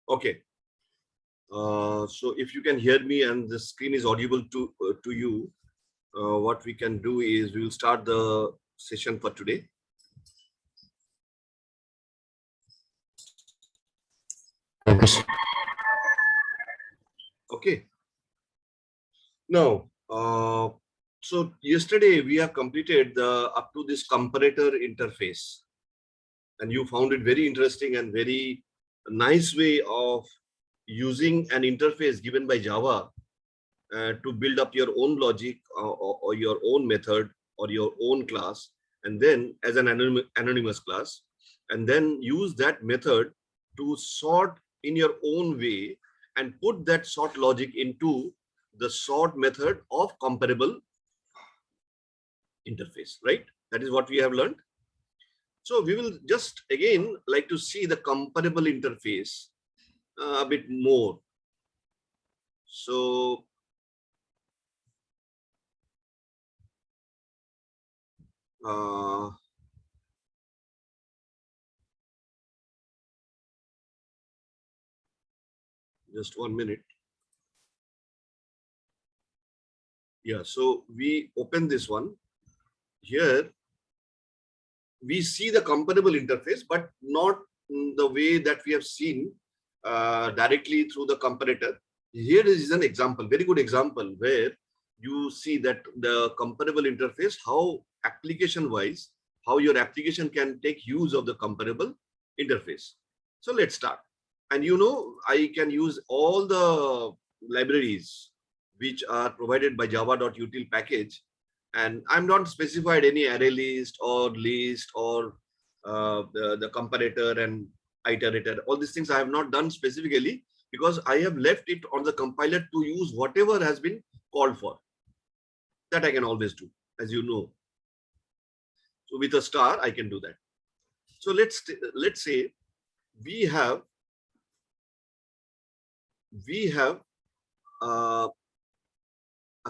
Okay. So if you can hear me and the screen is audible to you, what we can do is we will start the session for today. Okay. Now, so yesterday we have completed the up to this comparator interface, and you found it very interesting and very nice way of using an interface given by Java to build up your own logic or your own method or your own class, and then as an anonymous class, and then use that method to sort in your own way and put that sort logic into the sort method of comparable interface, right? That is what we have learned. So we will just again like to see the comparable interface a bit more. So just 1 minute. Yeah, so we open this one. Here we see the comparable interface, but not the way that we have seen directly through the comparator. Here is an example, very good example, where you see that the comparable interface, how application wise, how your application can take use of the comparable interface. So let's start. And you know, I can use all the libraries which are provided by java.util package, and I'm not specified any array list or the comparator and iterator. All these things I have not done specifically because I have left it on the compiler to use whatever has been called for. That I can always do, as you know. So with a star, I can do that. So let's say we have a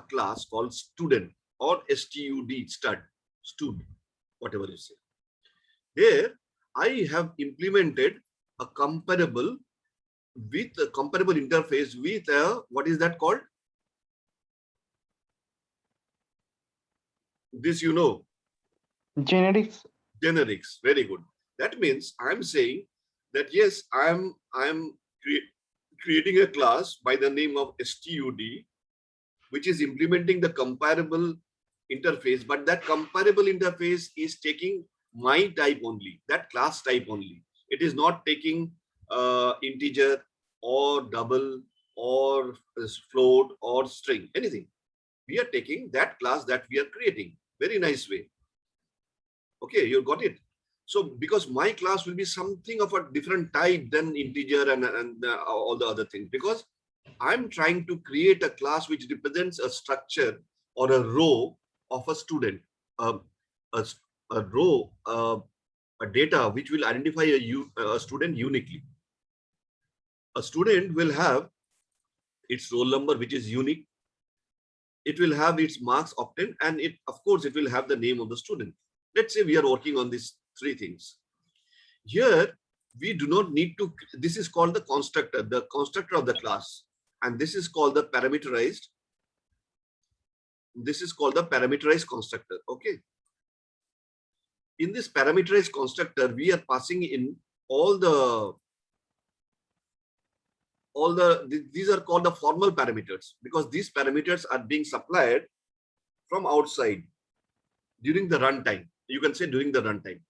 class called student or stud, whatever you say. There, I have implemented a comparable interface with a, what is that called? This you know. Generics. Generics. Very good. That means I'm saying that yes, I'm creating a class by the name of stud, which is implementing the comparable interface, but that comparable interface is taking my type only, that class type only. It is not taking integer or double or float or string, anything. We are taking that class that we are creating. Very nice way. Okay, you got it. So because my class will be something of a different type than integer and all the other things, because I'm trying to create a class which represents a structure or a row of a student, a row, a data which will identify a student uniquely. A student will have its roll number, which is unique. It will have its marks obtained, and of course, it will have the name of the student. Let's say we are working on these three things. Here, we do not need to, this is called the constructor of the class. And this is called the parameterized. This is called the parameterized constructor. Okay. In this parameterized constructor, we are passing in these are called the formal parameters, because these parameters are being supplied from outside during the runtime. You can say during the runtime.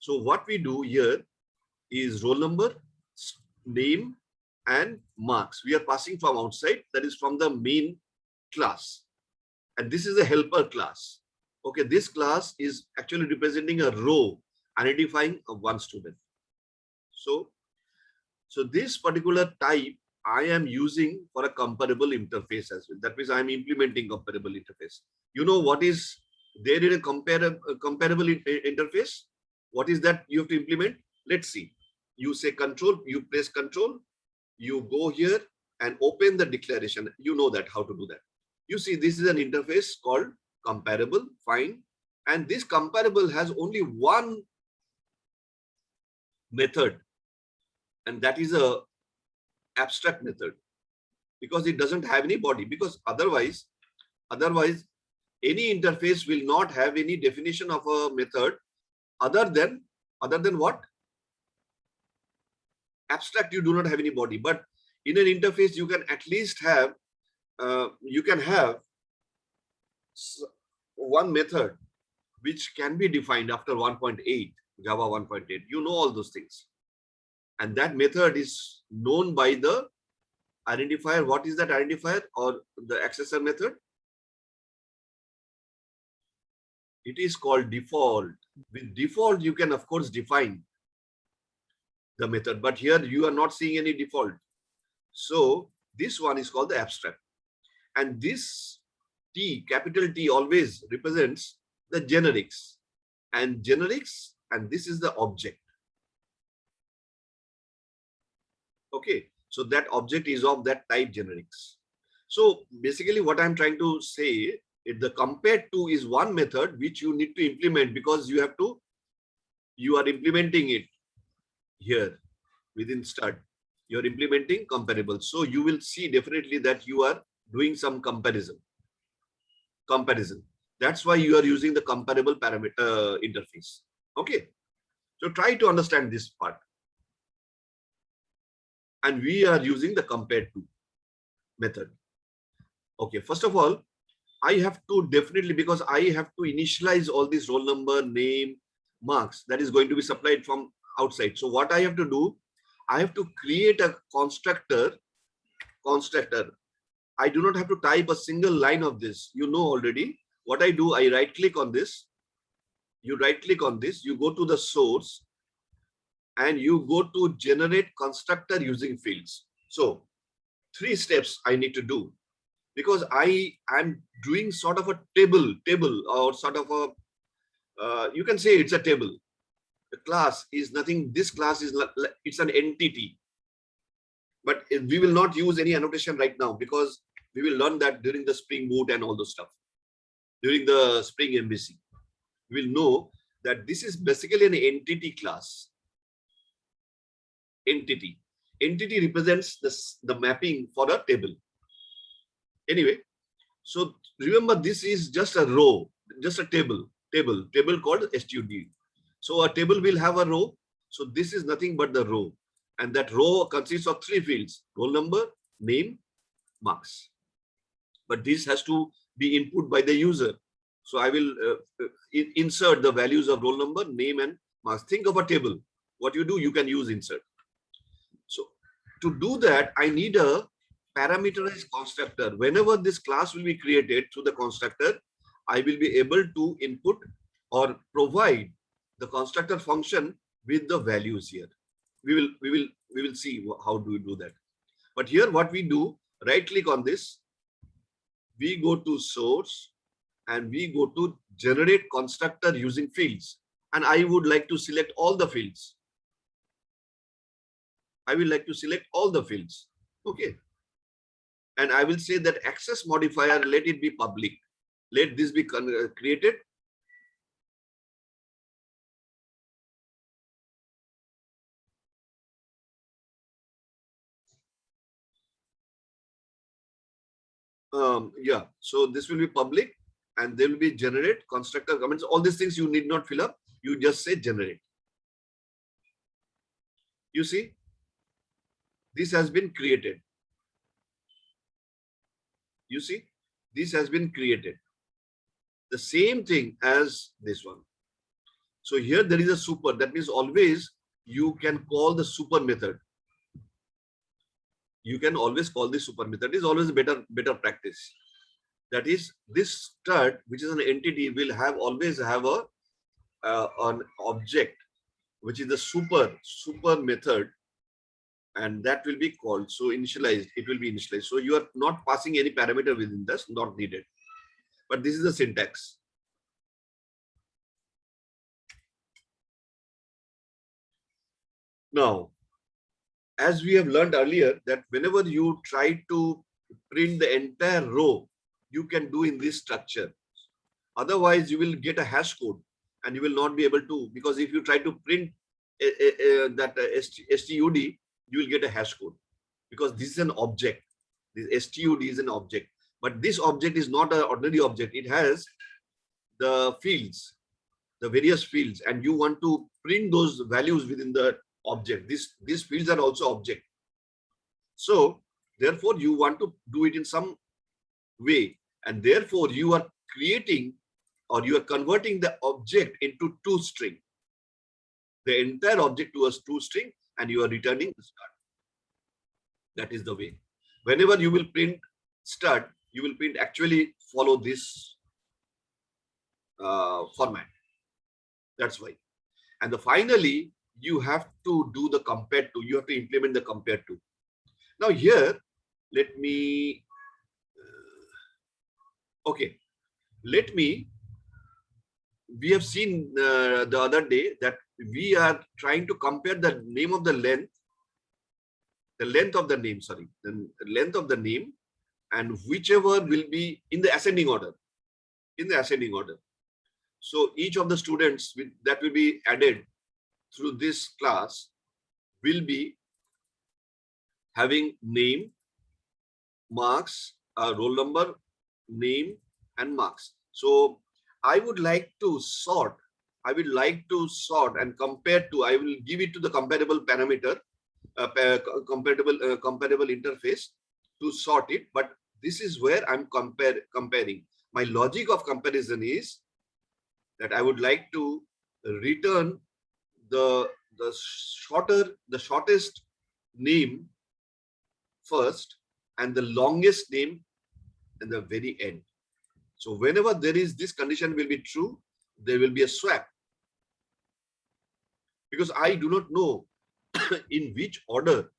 So what we do here is roll number, name, and marks. We are passing from outside, that is from the main class. And this is a helper class. Okay, this class is actually representing a row identifying one student. So this particular type I am using for a comparable interface as well. That means I am implementing comparable interface. You know what is there in a comparable interface? What is that you have to implement? Let's see. You say control, you press control, you go here and open the declaration. You know that how to do that. You see, this is an interface called comparable, fine. And this comparable has only one method, and that is a abstract method because it doesn't have any body, because otherwise any interface will not have any definition of a method other than what? Abstract, you do not have any body, but in an interface you can at least have one method which can be defined after 1.8, Java 1.8. You know all those things. And that method is known by the identifier. What is that identifier or the accessor method? It is called default. With default, you can of course define the method, but here you are not seeing any default. So this one is called the abstract. And this T, capital T, always represents the generics. And this is the object. Okay, so that object is of that type generics. So basically what I'm trying to say is the compared to is one method which you need to implement, because you are implementing it here within stud. You're implementing comparable. So you will see definitely that you are doing some comparison. That's why you are using the comparable parameter interface. Okay, so try to understand this part. And we are using the compared to method. Okay, first of all, I have to definitely, because I have to initialize all this roll number, name, marks that is going to be supplied from outside. So what I have to do, I have to create a constructor. I do not have to type a single line of this. You know already. What I do, I right click on this. You right click on this, you go to the source and you go to generate constructor using fields. So 3 steps I need to do, because I am doing sort of a table or sort of a, you can say it's a table. The class is nothing. This class is, it's an entity. But we will not use any annotation right now, because we will learn that during the Spring Boot and all those stuff. During the Spring MVC, we will know that this is basically an entity class. Entity represents the mapping for a table. Anyway, so remember, this is just a row, just a table called stud. So a table will have a row. So this is nothing but the row. And that row consists of 3 fields: roll number, name, marks. But this has to be input by the user. So I will insert the values of roll number, name, and marks. Think of a table. What you do, you can use insert. So to do that, I need a parameterized constructor. Whenever this class will be created through the constructor, I will be able to input or provide the constructor function with the values here. We will see how do we do that. But here what we do, right click on this, we go to source and we go to generate constructor using fields. And I would like to select all the fields. I will like to select all the fields. Okay. And I will say that access modifier, let it be public. Let this be created. Yeah, so this will be public and there will be generate constructor comments. All these things you need not fill up. You just say generate. You see, this has been created. You see, this has been created. The same thing as this one. So here there is a super. That means always you can call the super method. You can always call the super method. It is always a better practice. That is, this stud, which is an entity, will always have an object, which is the super method, and that will be called. So initialized, it will be initialized. So you are not passing any parameter within this, not needed. But this is the syntax. Now, as we have learned earlier, that whenever you try to print the entire row, you can do in this structure. Otherwise, you will get a hash code and you will not be able to, because if you try to print that stud, you will get a hash code. because this is an object. This STUD is an object, but this object is not an ordinary object. It has the fields, the various fields, and you want to print those values within the object. These fields are also object. So therefore you want to do it in some way, and therefore you are creating or you are converting the object into toString, the entire object to a toString, and you are returning the stud. That is the way. Whenever you will print stud, you will print actually follow this format. That's why. And finally, you have to do the compare to. You have to implement the compare to. Now here, let me. Okay, let me. We have seen the other day that we are trying to compare the name of the length of the name, sorry, the length of the name, and whichever will be in the ascending order. So each of the students that will be added through this class will be having name, marks, roll number, name, and marks. So I would like to sort. And compare to. I will give it to the comparable parameter, comparable interface to sort it. But this is where I'm comparing. My logic of comparison is that I would like to return the shortest name first and the longest name in the very end. So whenever there is this condition will be true, there will be a swap, because I do not know in which order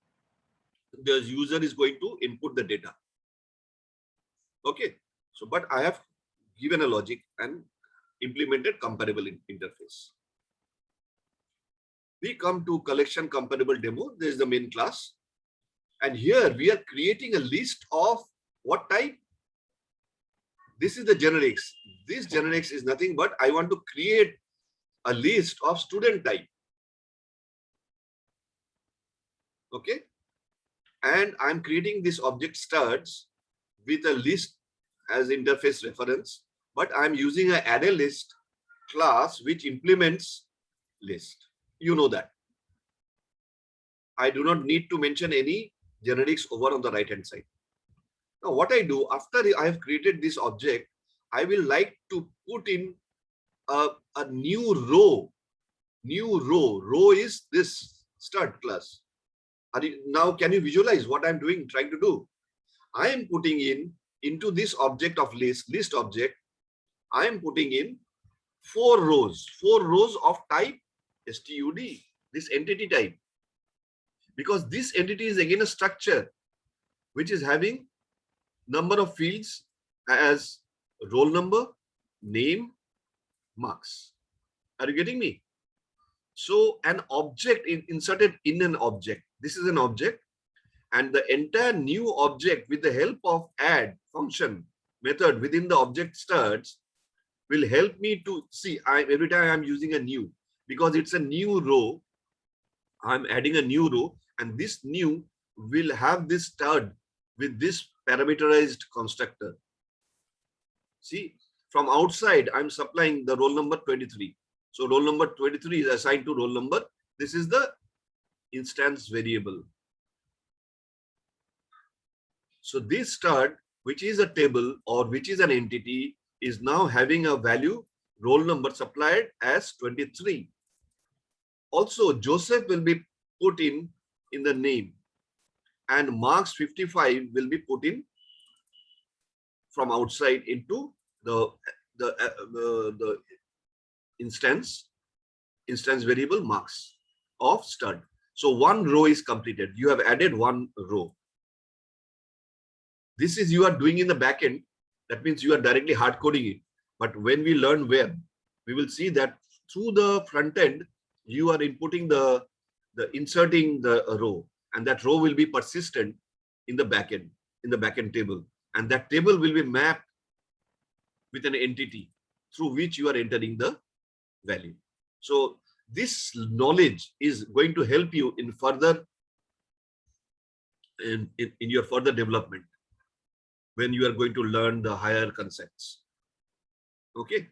the user is going to input the data. Okay, so but I have given a logic and implemented comparable interface. We come to collection comparable demo. This is the main class, and here we are creating a list of what type. This is the generics. This generics is nothing but I want to create a list of student type. Okay, and I'm creating this object studs with a list as interface reference, but I'm using an array list class which implements list. You know that. I do not need to mention any generics over on the right hand side. Now what I do after I have created this object, I will like to put in a new row. Row is this stud class. Now can you visualize what I'm trying to do? I am putting into this object of list object, I am putting in 4 rows of type STUD, this entity type, because this entity is again a structure which is having number of fields as roll number, name, marks. Are you getting me? So an object inserted in an object. This is an object, and the entire new object with the help of add function method within the object studs will help me to see every time I'm using a new, because it's a new row. I'm adding a new row, and this new will have this stud with this parameterized constructor. See, from outside, I'm supplying the roll number 23. So roll number 23 is assigned to roll number. This is the instance variable. So this stud, which is a table or which is an entity, is now having a value roll number supplied as 23. Also, Joseph will be put in the name, and marks 55 will be put in from outside into the instance variable marks of stud. So one row is completed. You have added one row. This is you are doing in the backend. That means you are directly hard coding it. But when we learn web, we will see that through the front end, you are inputting the inserting the row, and that row will be persistent in the backend table, and that table will be mapped with an entity through which you are entering the value. So this knowledge is going to help you in further in your further development when you are going to learn the higher concepts. Okay.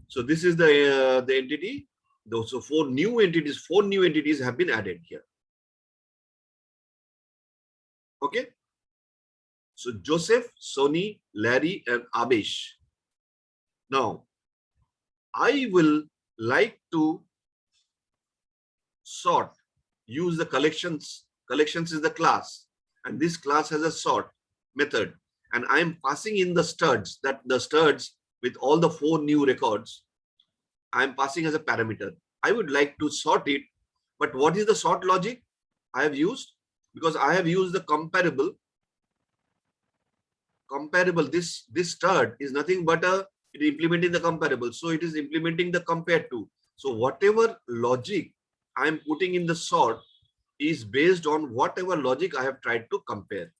So this is the entity. Those four new entities have been added here. Okay. So Joseph, Sony, Larry, and Abesh. Now, I will like to sort, use the collections. Collections is the class, and this class has a sort method. And I am passing in the studs, that the studs with all the four new records, I am passing as a parameter. I would like to sort it, but what is the sort logic I have used? Because I have used the comparable. This stud is nothing but it is implementing the comparable. So it is implementing the compared to. So whatever logic I am putting in the sort is based on whatever logic I have tried to compare.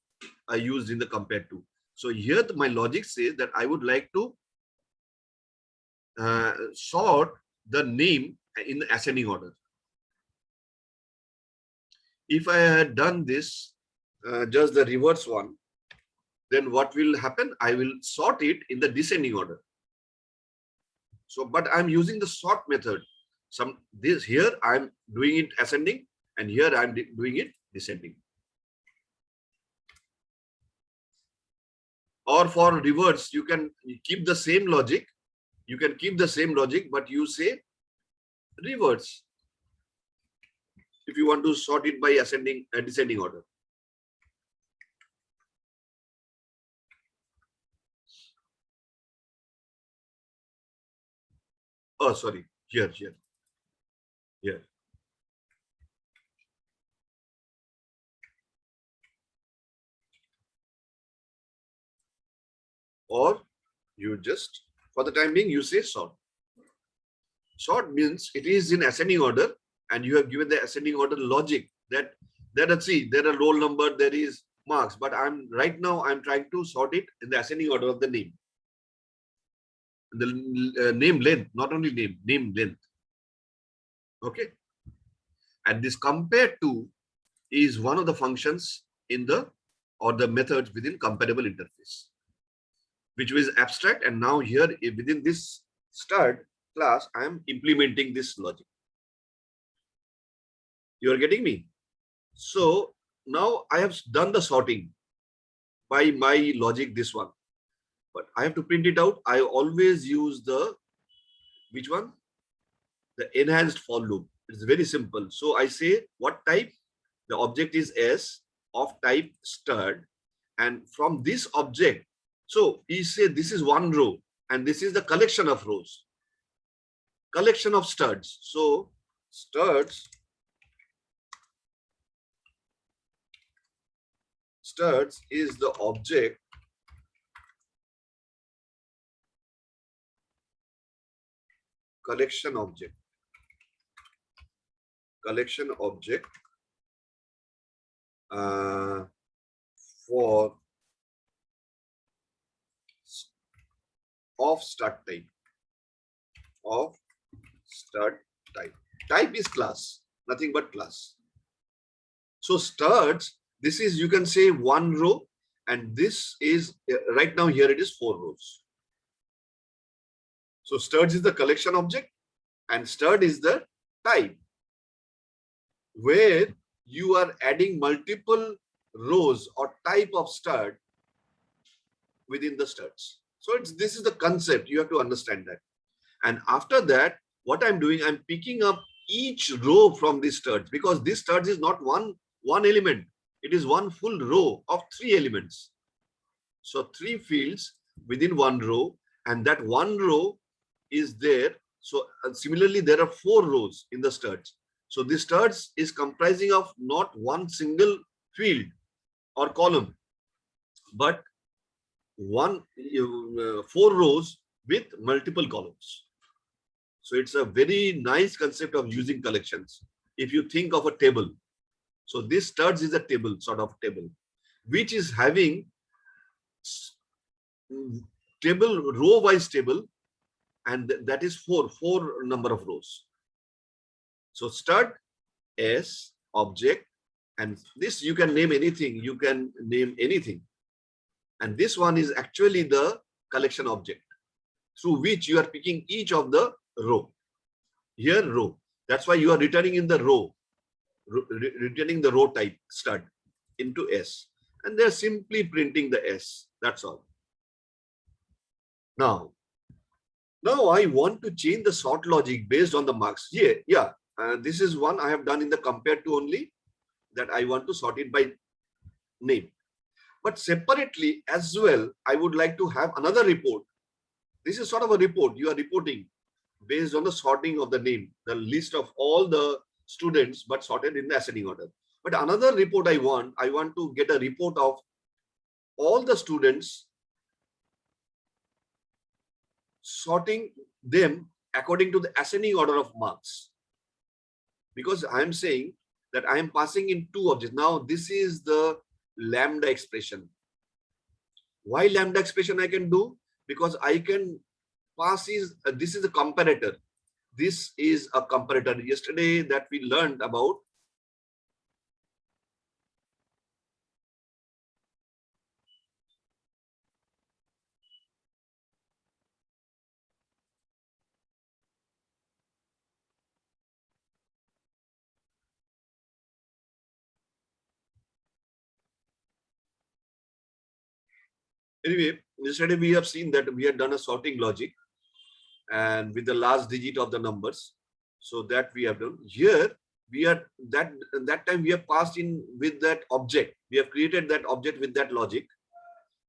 I used in the compared to. So here my logic says that I would like to sort the name in the ascending order. If I had done this, just the reverse one, then what will happen? I will sort it in the descending order. So, but I'm using the sort method. Here I'm doing it ascending, and here I'm doing it descending. Or for reverse, you can keep the same logic. You can keep the same logic, but you say reverse if you want to sort it by ascending and descending order. Oh, sorry. Here. Or you just, for the time being, you say sort. Sort means it is in ascending order, and you have given the ascending order logic that let's see, there are roll number, there is marks, but right now I'm trying to sort it in the ascending order of the name. The name length, not only name length. Okay. And this compared to is one of the functions in the methods within comparable interface, which was abstract. And now here within this stud class, I am implementing this logic. You are getting me? So now I have done the sorting by my logic, this one, but I have to print it out. I always use which one? The enhanced for loop. It's very simple. So I say what type? The object is S of type stud. And from this object, so he said this is one row and this is the collection of rows, collection of studs. So studs is the object collection object for of stud type. Type is class, nothing but class. So studs, this is, you can say, one row, and this is right now here it is 4 rows. So studs is the collection object and stud is the type, where you are adding multiple rows or type of stud within the studs. So this is the concept. You have to understand that. And after that, what I'm doing, I'm picking up each row from these studs, because this studs is not one element. It is one full row of 3 elements. So 3 fields within one row, and that one row is there. So similarly, there are 4 rows in the studs. So this studs is comprising of not one single field or column, but 4 rows with multiple columns. So it's a very nice concept of using collections. If you think of a table, so this studs is a table, sort of table, which is having table, row-wise table, and that is 4 number of rows. So stud S object And this you can name anything. You can name anything. And this one is actually the collection object through which you are picking each of the row. Here row. That's why you are returning in the row, returning the row type stud into S. And they're simply printing the S. That's all. Now I want to change the sort logic based on the marks. Yeah. This is one I have done in the compare to only, that I want to sort it by name. But separately as well, I would like to have another report. This is sort of a report. You are reporting based on the sorting of the name, the list of all the students, but sorted in the ascending order. But another report I want to get a report of all the students, sorting them according to the ascending order of marks. Because I am saying that I am passing in two objects. Now this is the lambda expression. Why lambda expression I can do? Because I can pass this is a comparator. This is a comparator. Yesterday that we learned about. Anyway, yesterday we have seen that we had done a sorting logic and with the last digit of the numbers. So that we have done. Here we are that time we have passed in with that object. We have created that object with that logic.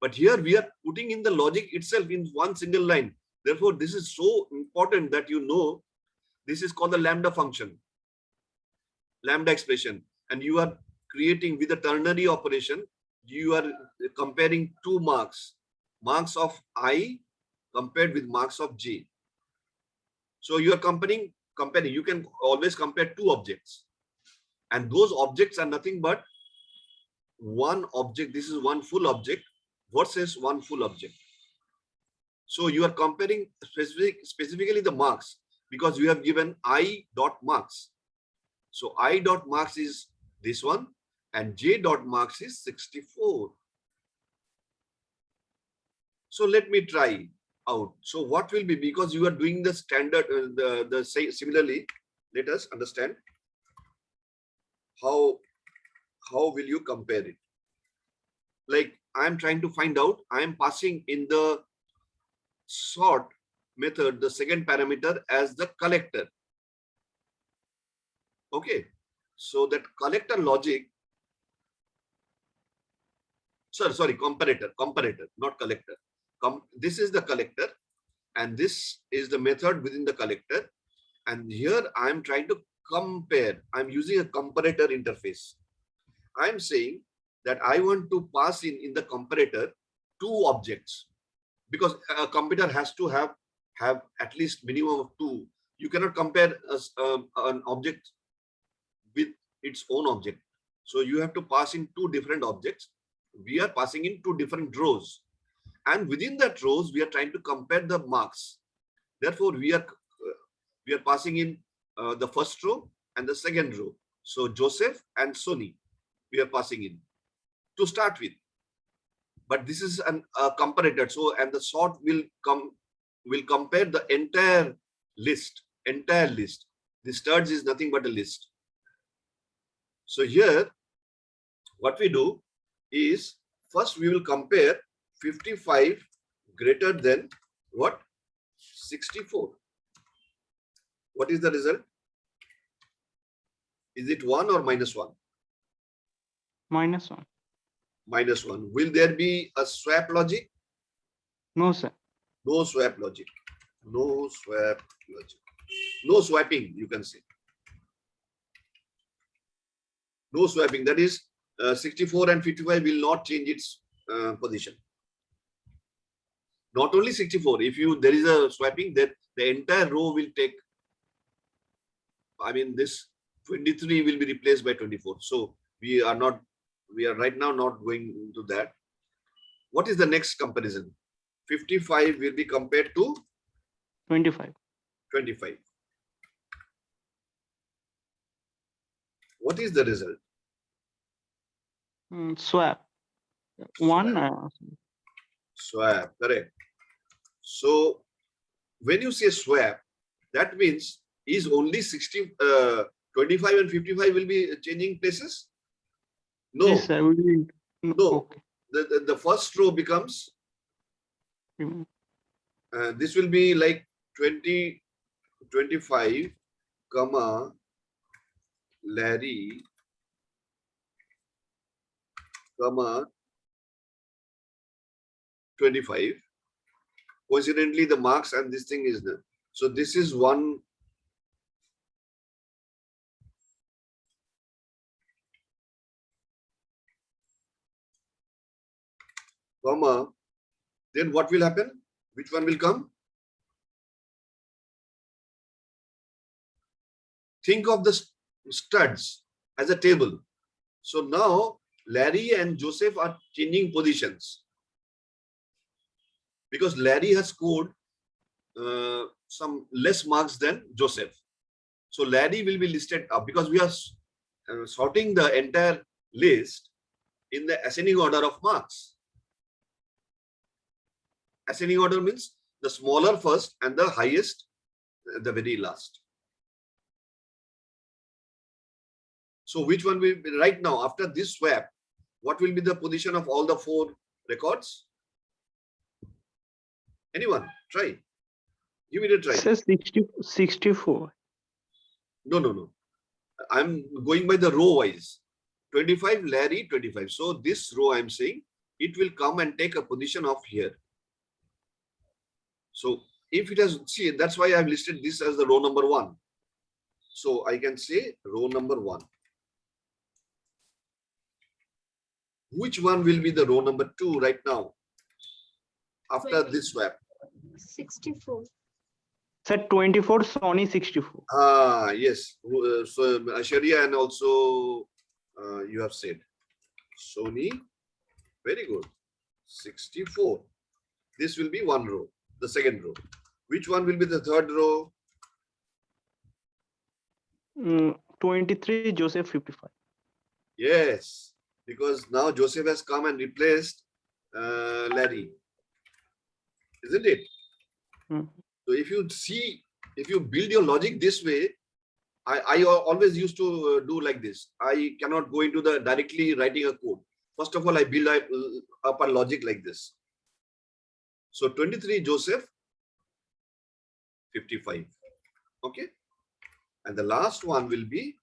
But here we are putting in the logic itself in one single line. Therefore, this is so important that you know this is called the lambda function, lambda expression. And you are creating with the ternary operation, you are comparing two marks of I compared with marks of J. So you are comparing, you can always compare two objects. And those objects are nothing but one object. This is one full object versus one full object. So you are comparing specifically the marks because you have given I dot marks. So I dot marks is this one and J dot marks is 64. So let me try out. So what will be, because you are doing the standard, similarly, let us understand how will you compare it. Like I am trying to find out, I am passing in the sort method the second parameter as the collector. Okay, so that collector logic, sorry, comparator, not collector. This is the collector and this is the method within the collector. And here I am trying to compare. I'm using a comparator interface. I'm saying that I want to pass in the comparator two objects, because a computer has to have at least minimum of two. You cannot compare an object with its own object. So you have to pass in two different objects. We are passing in two different rows. And within that rows, we are trying to compare the marks. Therefore, we are passing in the first row and the second row. So Joseph and Sony, we are passing in to start with. But this is a comparator. So, and the sort will compare the entire list. The studs is nothing but a list. So here, what we do is first we will compare 55 greater than what? 64. What is the result? Is it 1 or minus 1? Minus 1. Minus 1. Will there be a swap logic? No, sir. No swap logic. No swap logic. No swapping, you can say. No swapping. That is 64 and 55 will not change its position. Not only 64. If there is a swapping, that the entire row will take. I mean, this 23 will be replaced by 24. So we are right now not going into that. What is the next comparison? 55 will be compared to 25. 25. What is the result? Swap. One. Swap, correct. So when you say swap, that means is only 25 and 55 will be changing places? No. Yes, sir. We will. No. Okay. The first row becomes, Mm, this will be like 20, 25, comma, Larry, comma, 25. Coincidentally, the marks and this thing is there. So this is one. Comma, then what will happen? Which one will come? Think of the studs as a table. So now Larry and Joseph are changing positions because Larry has scored some less marks than Joseph. So Larry will be listed up because we are sorting the entire list in the ascending order of marks. Ascending order means the smaller first and the highest the very last. So which one will be right now after this swap? What will be the position of all the 4 records? Anyone? Try. Give it a try. Sir, 64. No. I'm going by the row wise. 25, Larry, 25. So this row I'm saying it will come and take a position of here. So if it has, see, that's why I've listed this as the row number 1. So I can say row number 1. Which one will be the row number 2 right now after this swap? 64. Sir, 24, Sony 64. Ah, yes. So Sharia and also you have said Sony. Very good. 64. This will be one row, the second row. Which one will be the third row? 23, Joseph 55. Yes, because now Joseph has come and replaced Larry. Isn't it? Mm. So if you see, if you build your logic this way, I always used to do like this. I cannot go into the directly writing a code. First of all, I build up a logic like this. So 23 Joseph, 55. Okay. And the last one will be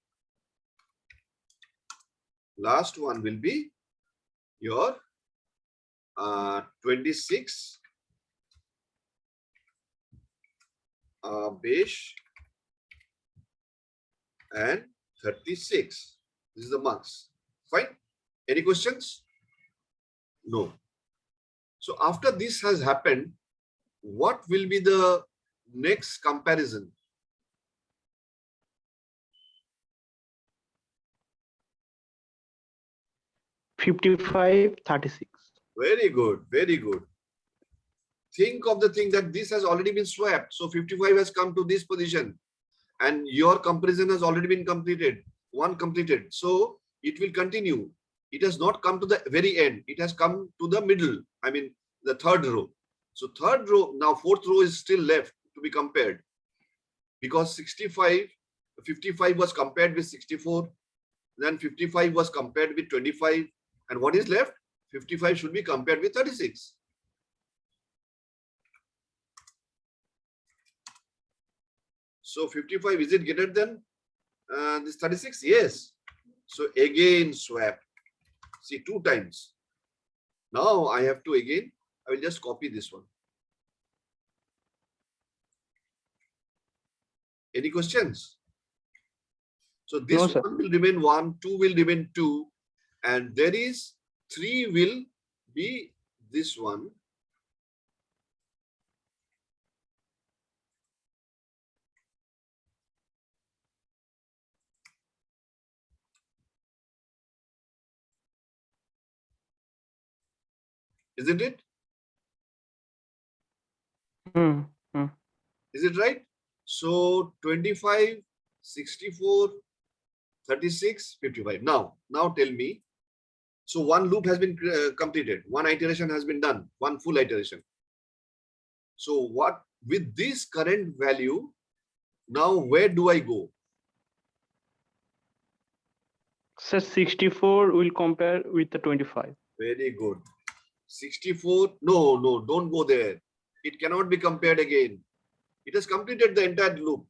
your 26 Besh and 36. This is the marks. Fine. Any questions? No. So after this has happened, what will be the next comparison? $55, 36. Very good. Very good. Think of the thing that this has already been swapped. So 55 has come to this position and your comparison has already been completed. One completed. So it will continue. It has not come to the very end. It has come to the middle. I mean, the third row. So third row, now fourth row is still left to be compared because 55 was compared with 64. Then 55 was compared with 25. And what is left? 55 should be compared with 36. So 55, is it greater than this 36? Yes. So again swap. See, 2 times. Now I have to again, I will just copy this one. Any questions? So this No, sir. one will remain 1, 2 will remain 2, and there is 3 will be this one. Isn't it? Is it right? So 25, 64, 36, 55. Now tell me, So one loop has been completed. One iteration has been done. One full iteration. So what with this current value, now where do I go? Sir, 64 will compare with the 25. Very good. 64. No, don't go there. It cannot be compared again. It has completed the entire loop.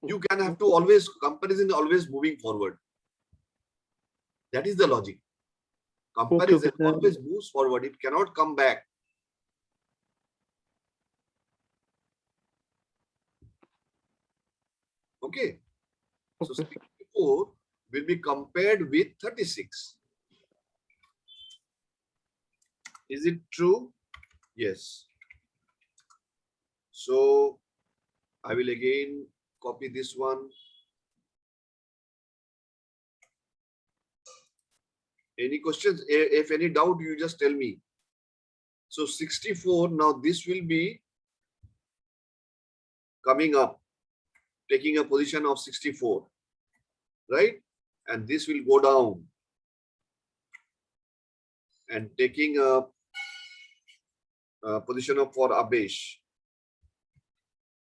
You can have to always, comparison always moving forward. That is the logic. Comparison Okay. always moves forward. It cannot come back. Okay. So Okay, 64 will be compared with 36. Is it true? Yes. So I will again copy this one. Any questions? If any doubt, you just tell me. So 64, now this will be coming up, taking a position of 64, right? And this will go down and taking a position of for Abesh.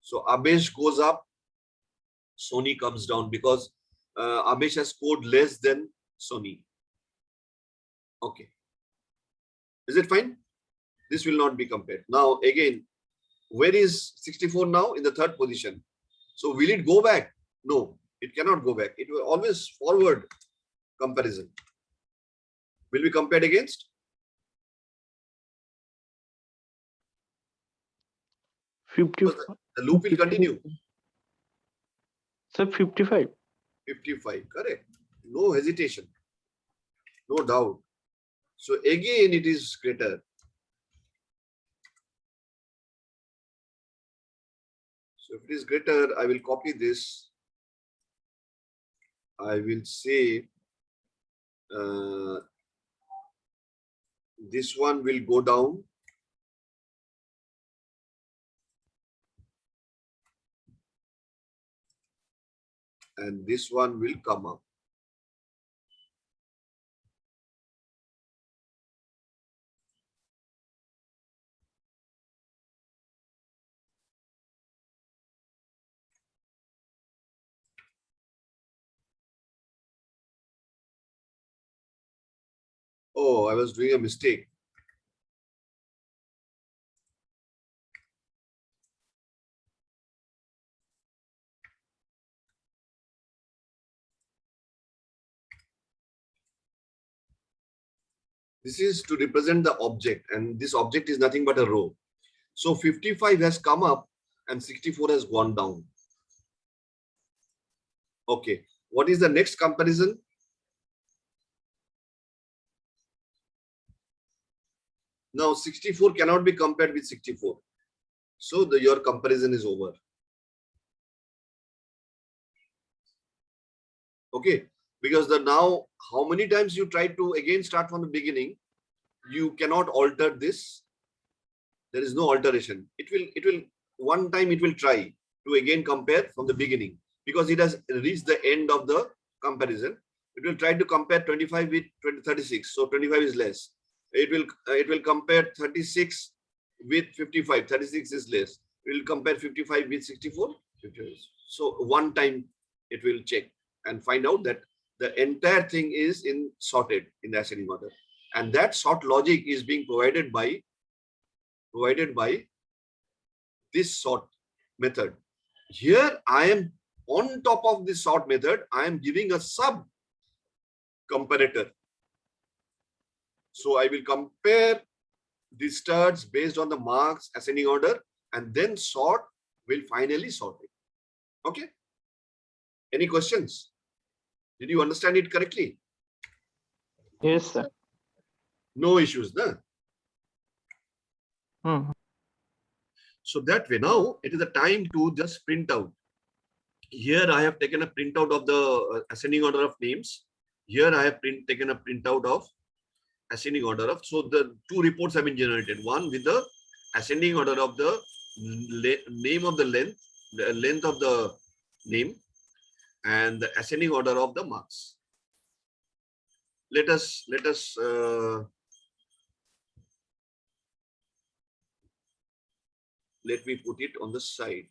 So Abesh goes up, Sony comes down because Abesh has scored less than Sony. Okay. Is it fine? This will not be compared. Now again, where is 64 now? In the third position. So will it go back? No, it cannot go back. It will always forward comparison. Will be compared against? 55. The loop will continue. Sir, 55. 55, correct. No hesitation. No doubt. So again, it is greater. So if it is greater, I will copy this. I will say this one will go down. And this one will come up. Oh, I was doing a mistake. This is to represent the object, and this object is nothing but a row. So 55 has come up and 64 has gone down. Okay. What is the next comparison? Now 64 cannot be compared with 64. So your comparison is over. Okay. Because now how many times you try to again start from the beginning, you cannot alter this. There is no alteration. It will one time it will try to again compare from the beginning because it has reached the end of the comparison. It will try to compare 25 with 36. So 25 is less. It will compare 36 with 55. 36 is less. It will compare 55 with 64. 55. So one time it will check and find out that the entire thing is in sorted in the ascending order. And that sort logic is being provided by this sort method. Here I am on top of this sort method, I am giving a sub comparator. So I will compare the studs based on the marks ascending order and then sort will finally sort it. Okay. Any questions? Did you understand it correctly? Yes, sir. No issues, no? So that way now it is a time to just print out. Here I have taken a printout of the ascending order of names. Here I have taken a printout of ascending order of. So the two reports have been generated. One with the ascending order of the name of the length of the name, and the ascending order of the marks. let me put it on the side.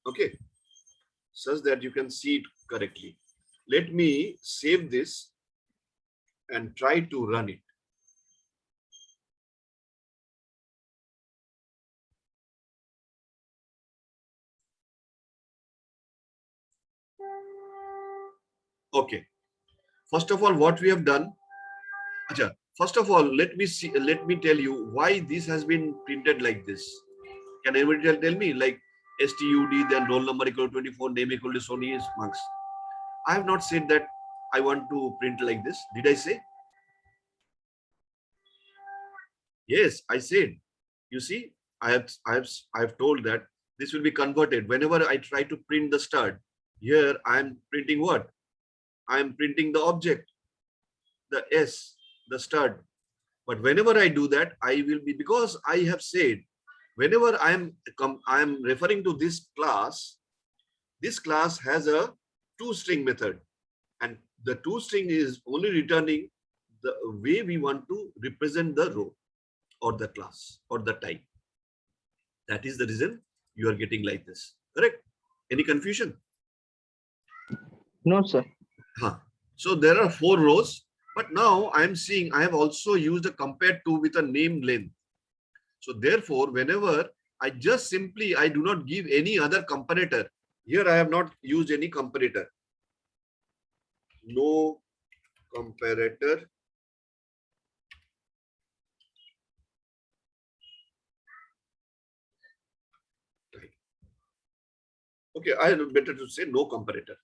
Okay, such that you can see it correctly. Let me save this and try to run it. Okay. First of all, what we have done. Acha, first of all, let me tell you why this has been printed like this. Can anybody tell me, like STUD, then roll number equal to 24, name equal to Sony is marks? I have not said that I want to print like this. Did I say? Yes, I said. You see, I have told that this will be converted. Whenever I try to print the stud, here I am printing what? I am printing the object, the S, the stud. But whenever I do that, I will be, because I have said, whenever I am referring to this class has a toString method, and the toString is only returning the way we want to represent the row or the class or the type. That is the reason you are getting like this. Correct? Any confusion? No, sir. Huh. So there are 4 rows, but now I am seeing I have also used a compare to with a name length. So therefore, whenever I just simply, I do not give any other comparator. Here I have not used any comparator. No comparator. Okay, I better to say no comparator.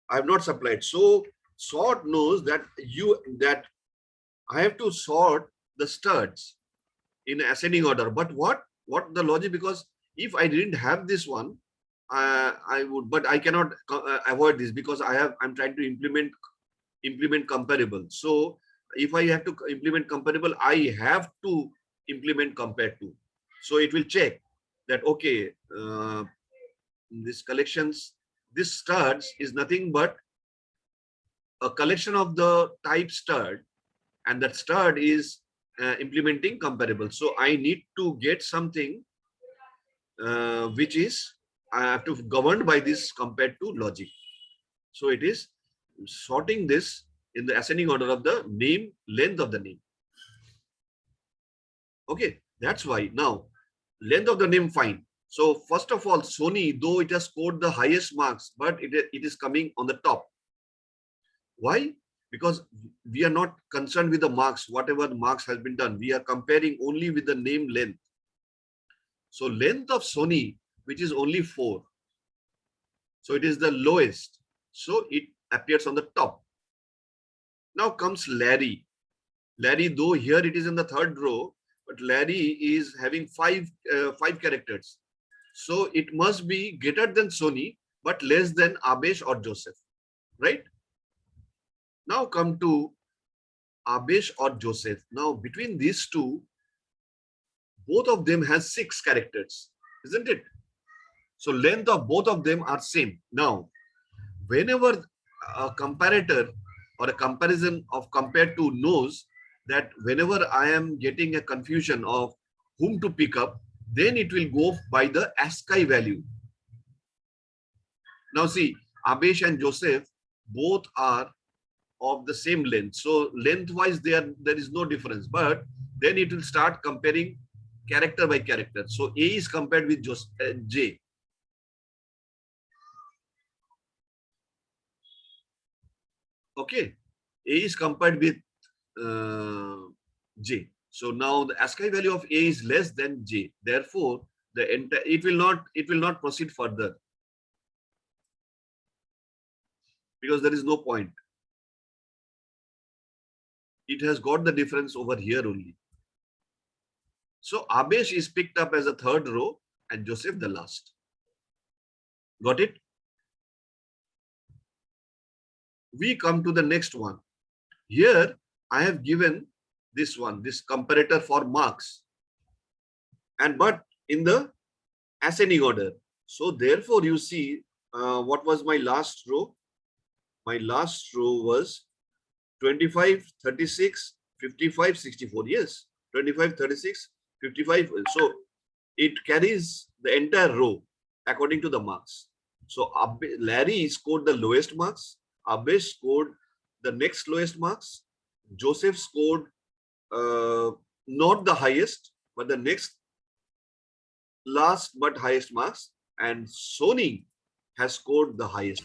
I have not supplied. So sort knows that I have to sort the studs in ascending order. But what the logic? Because if I didn't have this one, I would, but I cannot avoid this because I'm trying to implement comparable. So if I have to implement comparable, I have to implement compare to. So it will check that okay, this collections, this studs is nothing but a collection of the type stud, and that stud is implementing comparable. So I need to get something which is I have to governed by this compared to logic. So it is sorting this in the ascending order of the name, length of the name. Okay, that's why now length of the name fine. So first of all, Sony, though it has scored the highest marks, but it is coming on the top. Why? Because we are not concerned with the marks, whatever the marks has been done. We are comparing only with the name length. So length of Sony, which is only 4. So it is the lowest. So it appears on the top. Now comes Larry. Larry, though here it is in the 3rd row, but Larry is having 5 characters. So it must be greater than Sony, but less than Abesh or Joseph, right? Now come to Abesh or Joseph. Now between these two, both of them has 6 characters, isn't it? So length of both of them are same. Now, whenever a comparator or a comparison of compared to knows that whenever I am getting a confusion of whom to pick up, then it will go by the ASCII value. Now see, Abesh and Joseph both are of the same length. So lengthwise there is no difference, but then it will start comparing character by character. So A is compared with J. Okay, A is compared with J. So now the ASCII value of A is less than J. Therefore, the entire it will not proceed further because there is no point. It has got the difference over here only. So Abesh is picked up as a 3rd row and Joseph the last. Got it? We come to the next one. Here I have given this one, this comparator for marks, and but in the ascending order. So therefore you see what was my last row? My last row was 25, 36, 55, 64. Yes, 25, 36, 55. So it carries the entire row according to the marks. So Larry scored the lowest marks. Abesh scored the next lowest marks. Joseph scored not the highest, but the next last but highest marks. And Sony has scored the highest.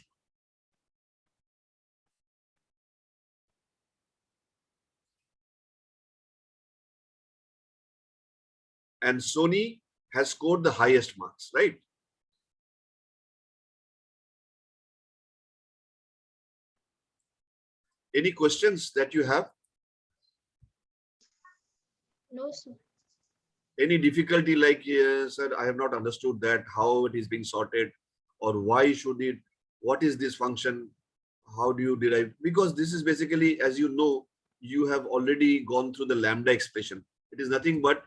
And Sony has scored the highest marks, right? Any questions that you have? No, sir. Any difficulty like, sir, I have not understood that, how it is being sorted, or why should it, what is this function? How do you derive? Because this is basically, as you know, you have already gone through the lambda expression. It is nothing but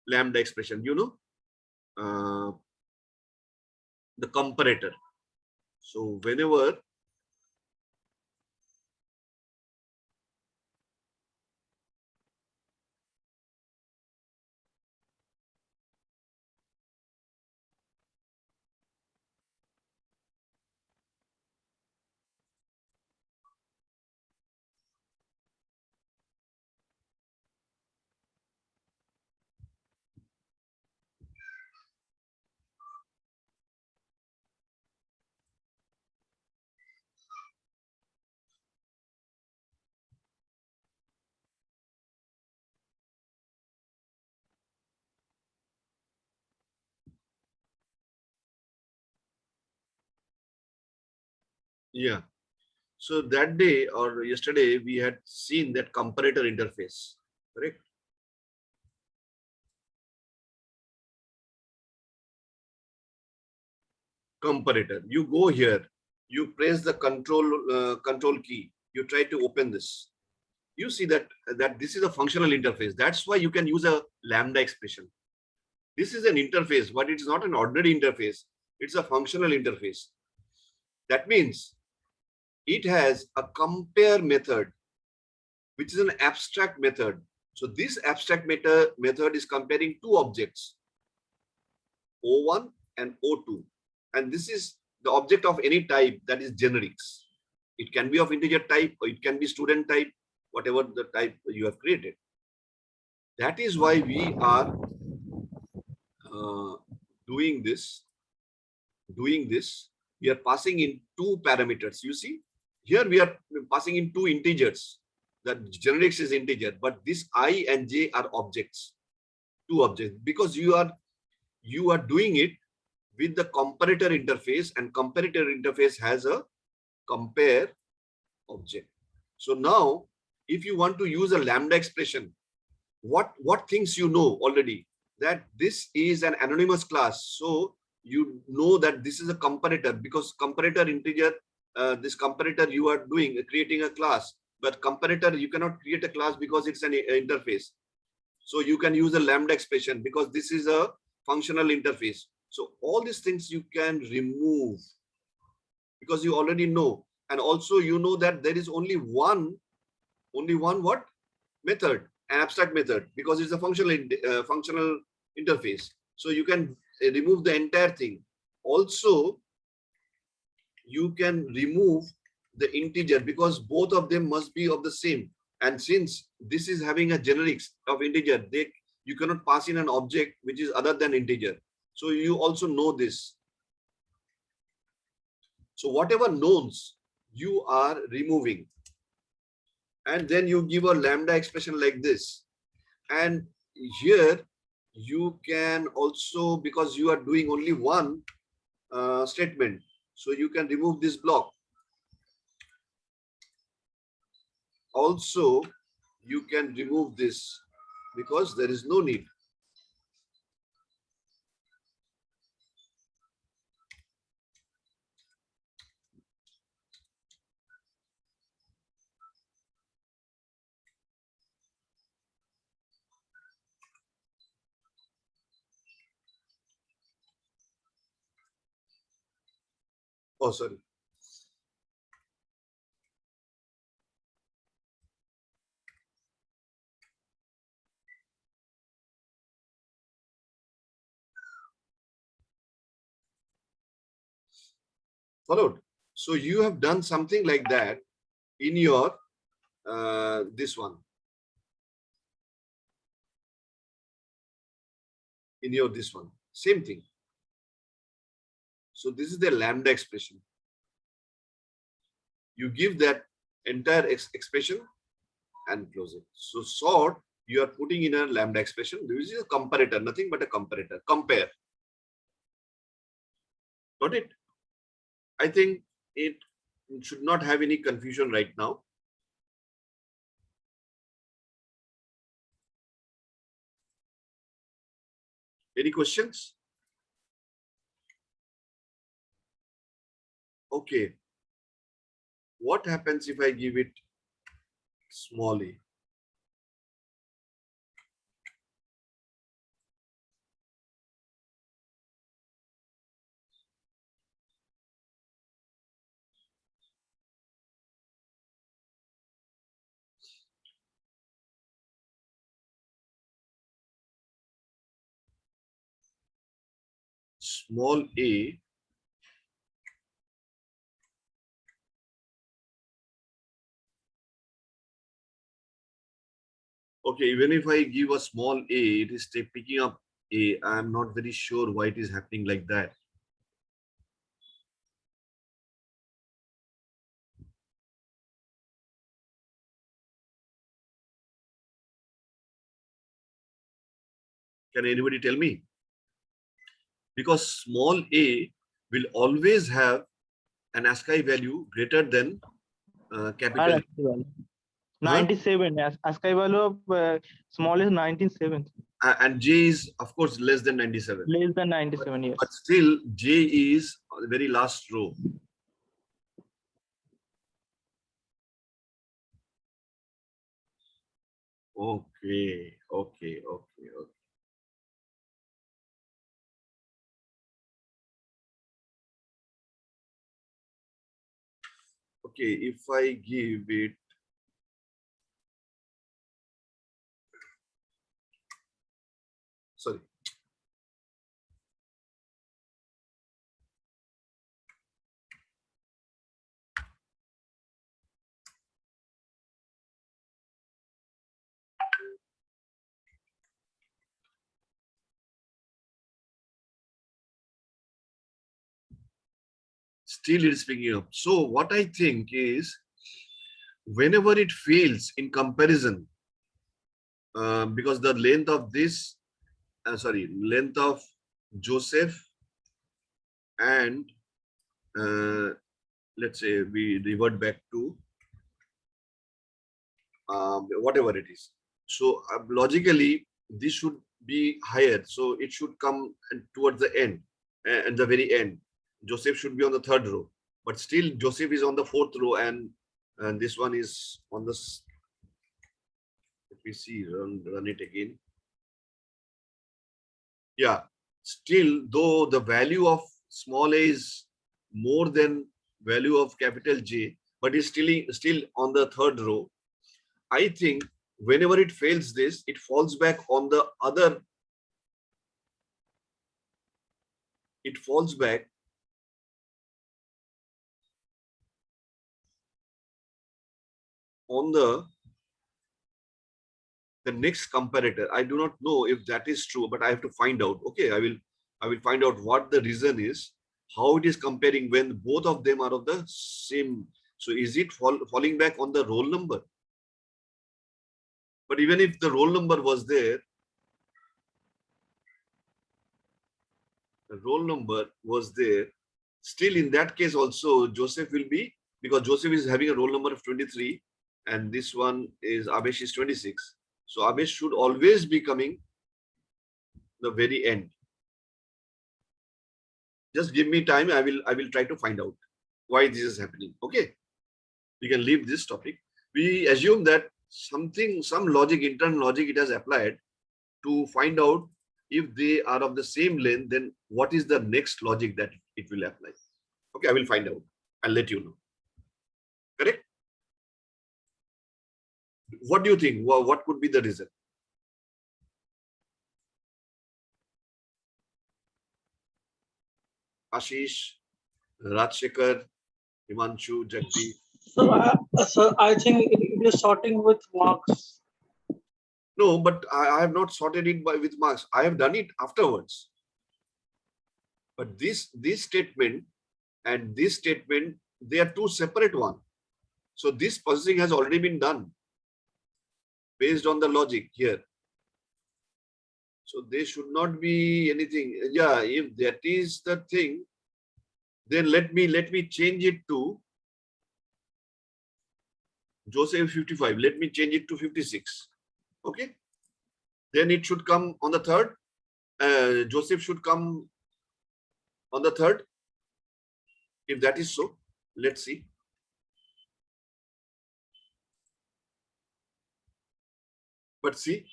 lambda expression, you know, the comparator. So whenever yeah. So that day or yesterday, we had seen that comparator interface, correct? Comparator. You go here, you press the control key, you try to open this. You see that this is a functional interface. That's why you can use a lambda expression. This is an interface, but it's not an ordinary interface. It's a functional interface. That means it has a compare method, which is an abstract method. So this abstract method is comparing two objects, O1 and O2. And this is the object of any type that is generics. It can be of integer type or it can be student type, whatever the type you have created. That is why we are doing this. We are passing in two parameters. You see, here we are passing in two integers. The generics is integer, but this I and j are objects, two objects, because you are doing it with the comparator interface, and comparator interface has a compare object. So now, if you want to use a lambda expression, what things you know already, that this is an anonymous class. So you know that this is a comparator, because comparator integer, this comparator you are doing creating a class, but comparator you cannot create a class because it's an interface. So you can use a lambda expression because this is a functional interface. So all these things you can remove because you already know. And also you know that there is only one what? Method, an abstract method, because it's a functional interface. So you can remove the entire thing. Also, you can remove the integer because both of them must be of the same. And since this is having a generics of integer, you cannot pass in an object which is other than integer. So you also know this. So whatever knowns you are removing, and then you give a lambda expression like this. And here you can also, because you are doing only one statement, so you can remove this block. Also, you can remove this because there is no need. Oh, sorry. Followed? So you have done something like that in your this one. In your this one. Same thing. So this is the lambda expression. You give that entire expression and close it. So sort, you are putting in a lambda expression. This is a comparator, nothing but a comparator. Compare. Got it? I think it should not have any confusion right now. Any questions? Okay. What happens if I give it small a? Small a okay, even if I give a small a, it is picking up a. I'm not very sure why it is happening like that. Can anybody tell me? Because small a will always have an ASCII value greater than capital. 97. ASCII value of small is 97. And j is of course less than 97. Less than 97, yes. But still j is the very last row. Okay. Okay, if I give it sorry. Still it is picking up. So what I think is whenever it fails in comparison, because the length of this, length of Joseph and let's say we revert back to whatever it is. So logically, this should be higher. So it should come towards the end, at the very end. Joseph should be on the third row, but still Joseph is on the fourth row, and this one is on the. Let me see, run it again. Yeah, still though the value of small a is more than value of capital J, but it's still on the third row. I think whenever it fails this, it falls back on the other. It falls back on the next comparator. I do not know if that is true, but I have to find out. Okay, I will find out what the reason is, how it is comparing when both of them are of the same. So is it falling back on the roll number? But even if the roll number was there, the roll number was there, still in that case also Joseph will be, because Joseph is having a roll number of 23 and this one is Abesh is 26. So Abesh should always be coming the very end. Just give me time. I will try to find out why this is happening. Okay. We can leave this topic. We assume that some logic, internal logic it has applied to find out if they are of the same length, then what is the next logic that it will apply. Okay, I will find out. I'll let you know. Correct? What do you think? What could be the reason? Ashish? Rajshekar, Himanshu, Jagdi. So I think it is sorting with marks. No, but I have not sorted it with marks. I have done it afterwards. But this statement and this statement, they are two separate ones. So this processing has already been done based on the logic here. So there should not be anything. Yeah, if that is the thing, then let me change it to Joseph 55. Let me change it to 56. Okay. Then it should come on the third. Joseph should come on the third. If that is so, let's see. But see,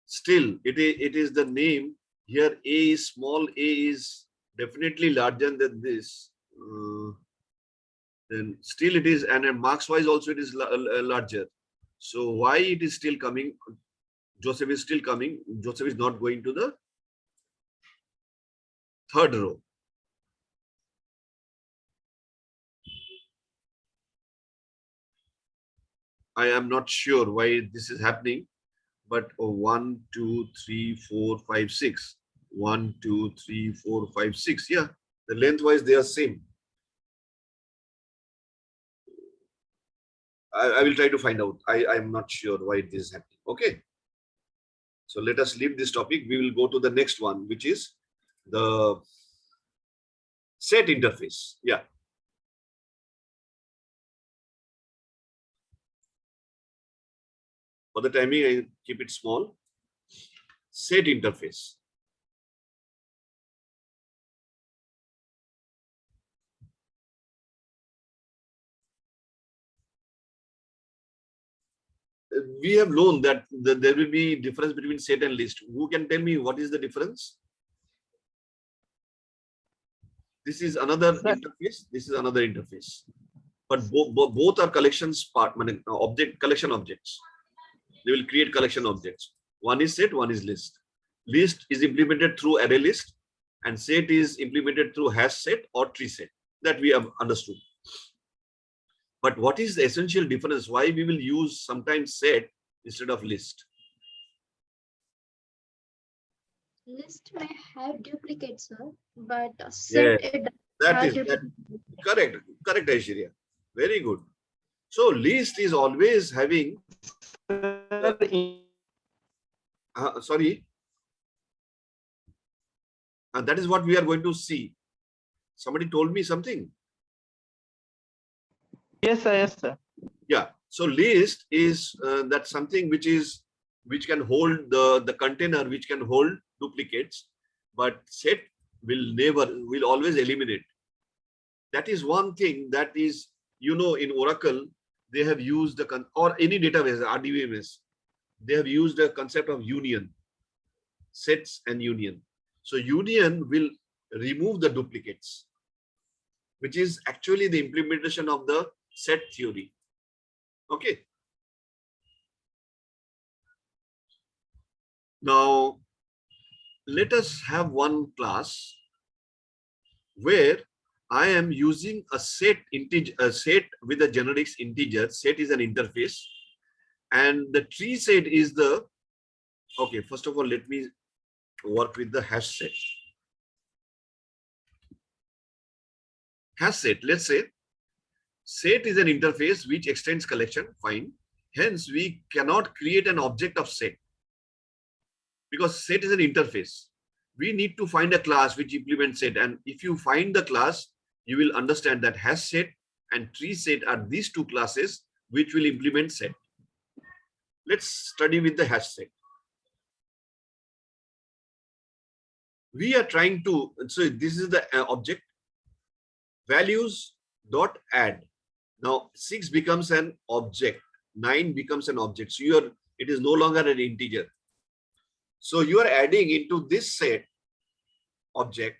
still it is the name here. A is small. A is definitely larger than this. Then still it is, and marks wise also it is larger. So why it is still coming? Joseph is still coming. Joseph is not going to the third row. I am not sure why this is happening, but 1, 2, 3, 4, 5, 6. 1, 2, 3, 4, 5, 6. Yeah, the lengthwise they are same. I will try to find out. I am not sure why this is happening. Okay. So let us leave this topic. We will go to the next one, which is the set interface. Yeah. For the timing, I keep it small. Set interface. We have known that there will be difference between set and list. Who can tell me what is the difference? This is another interface. This is another interface. But both are collections part, object collection objects. They will create collection objects. One is set, one is list. List is implemented through array list, and set is implemented through hash set or tree set. That we have understood. But what is the essential difference? Why we will use sometimes set instead of list? List may have duplicates, sir, but set it that is correct. Correct, Aishwarya. Very good. So list is always having. Sorry. And that is what we are going to see. Somebody told me something. Yes, sir. Yes, sir. Yeah. So list is that something which can hold the container which can hold duplicates, but set will always eliminate. That is one thing that is, in Oracle, they have used or any database, RDBMS, they have used a concept of union, sets and union. So union will remove the duplicates, which is actually the implementation of the set theory. Okay. Now, let us have one class where I am using a set with a generics integer. Set is an interface, and the tree set is the. Okay, first of all, let me work with the hash set. Hash set, let's say, set is an interface which extends collection, fine. Hence, we cannot create an object of set because set is an interface. We need to find a class which implements set, and if you find the class, you will understand that hash set and tree set are these two classes which will implement set. Let's study with the hash set. We are trying to, so this is the object, values dot add. Now 6 becomes an object, 9 becomes an object. So it is no longer an integer. So you are adding into this set object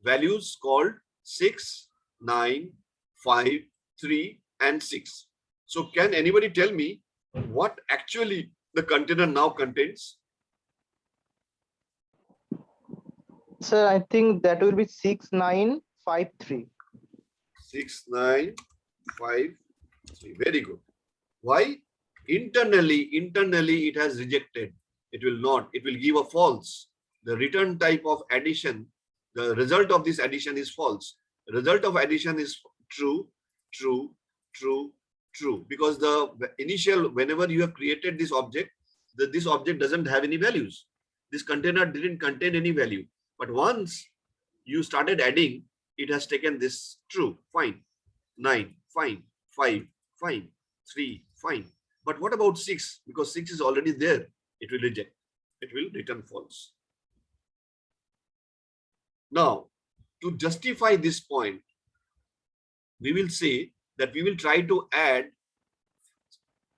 values called 6, 9, 5, 3, and 6. So can anybody tell me what actually the container now contains? Sir, I think that will be 6, 9, 6,953. 6,953. Very good. Why? Internally it has rejected. It will not. It will give a false. The return type of addition, the result of this addition is false. The result of addition is true, true, true, true. Because the initial, whenever you have created this object, this object doesn't have any values. This container didn't contain any value. But once you started adding, it has taken this true, fine, 9, fine, 5, fine, 3, fine. But what about 6? Because 6 is already there, it will reject. It will return false. Now, to justify this point, we will say that we will try to add,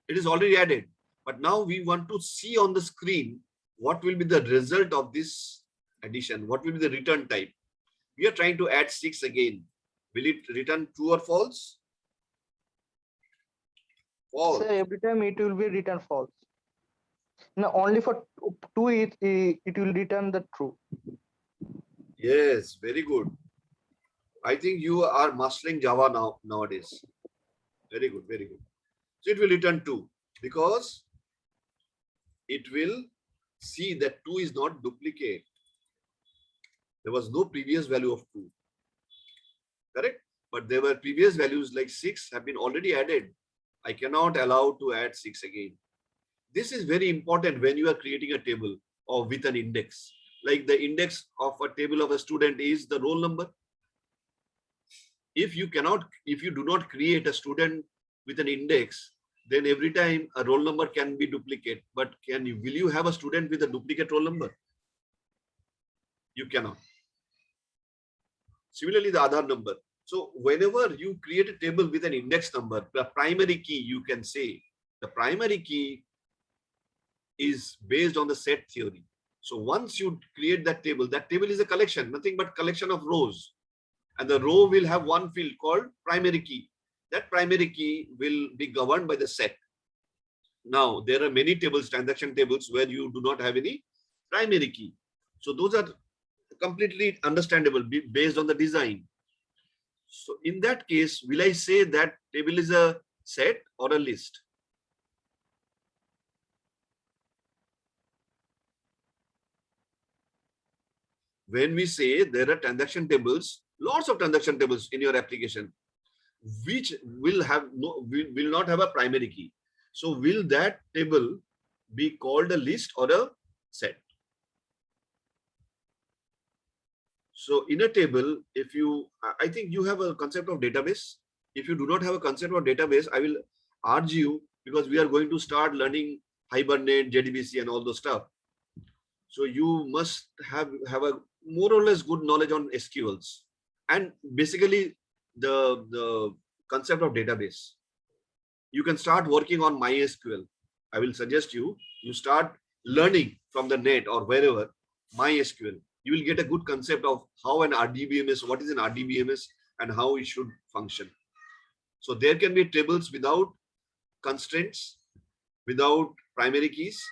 it is already added, but now we want to see on the screen what will be the result of this addition, what will be the return type. We are trying to add 6 again. Will it return true or false? False. So every time it will be return false. Now only for 2 it will return the true. Yes, very good. I think you are mastering Java nowadays. Very good, very good. So it will return 2 because it will see that 2 is not duplicate. There was no previous value of 2. Correct? But there were previous values like 6 have been already added. I cannot allow to add 6 again. This is very important when you are creating a table or with an index. Like the index of a table of a student is the roll number. If you do not create a student with an index, then every time a roll number can be duplicate. But will you have a student with a duplicate roll number? You cannot. Similarly, the Aadhaar number. So whenever you create a table with an index number, the primary key, you can say the primary key is based on the set theory. So once you create that table is a collection, nothing but collection of rows. And the row will have one field called primary key. That primary key will be governed by the set. Now, there are many tables, transaction tables, where you do not have any primary key. So those are completely understandable based on the design. So in that case, will I say that table is a set or a list? When we say there are transaction tables, lots of transaction tables in your application, which will not have a primary key. So will that table be called a list or a set? So in a table, I think you have a concept of database. If you do not have a concept of database, I will urge you, because we are going to start learning Hibernate, JDBC and all those stuff. So you must have a more or less good knowledge on SQLs and basically the concept of database. You can start working on MySQL. I will suggest you start learning from the net or wherever MySQL. You will get a good concept of how an RDBMS, what is an RDBMS and how it should function. So there can be tables without constraints, without primary keys.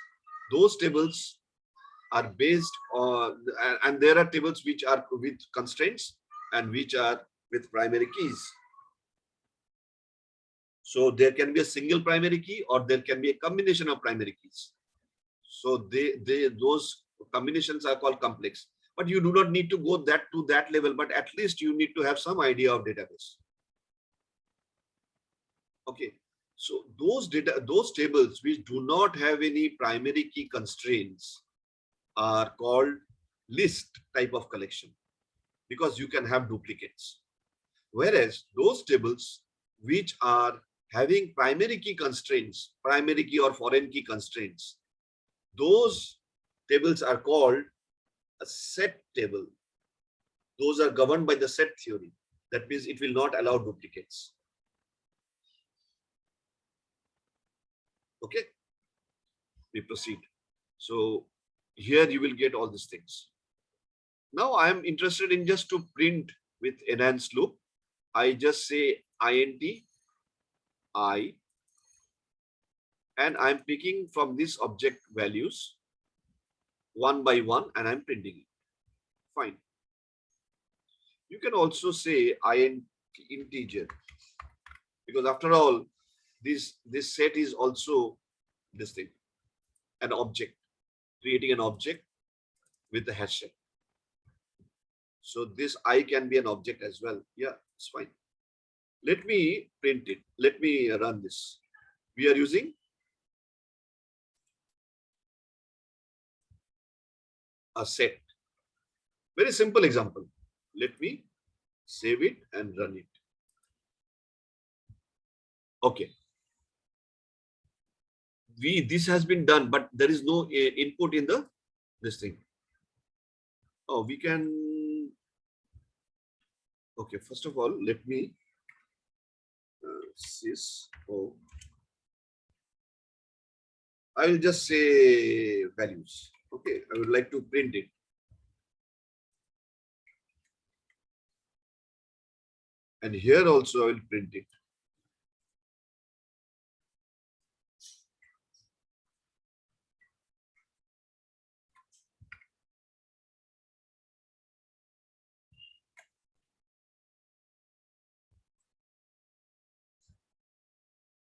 Those tables are based on, and there are tables which are with constraints and which are with primary keys. So there can be a single primary key or there can be a combination of primary keys. So those combinations are called complex. But you do not need to go to that level, but at least you need to have some idea of database. Okay. So those tables which do not have any primary key constraints are called list type of collection, because you can have duplicates. Whereas those tables which are having primary key constraints, primary key or foreign key constraints, those tables are called a set table. Those are governed by the set theory. That means it will not allow duplicates. Okay, we proceed. So here you will get all these things. Now I am interested in just to print with enhanced loop. I just say int I, and I'm picking from this object values one by one and I'm printing it. Fine. You can also say int integer, because after all, this set is also this thing, an object, creating an object with the hash set. So this I can be an object as well. Yeah, it's fine. Let me print it. Let me run this. We are using a set. Very simple example. Let me save it and run it. Okay. This has been done, but there is no input in this thing. Oh, we can. Okay, first of all, let me sys. Oh, I will just say values. Okay, I would like to print it. And here also I will print it.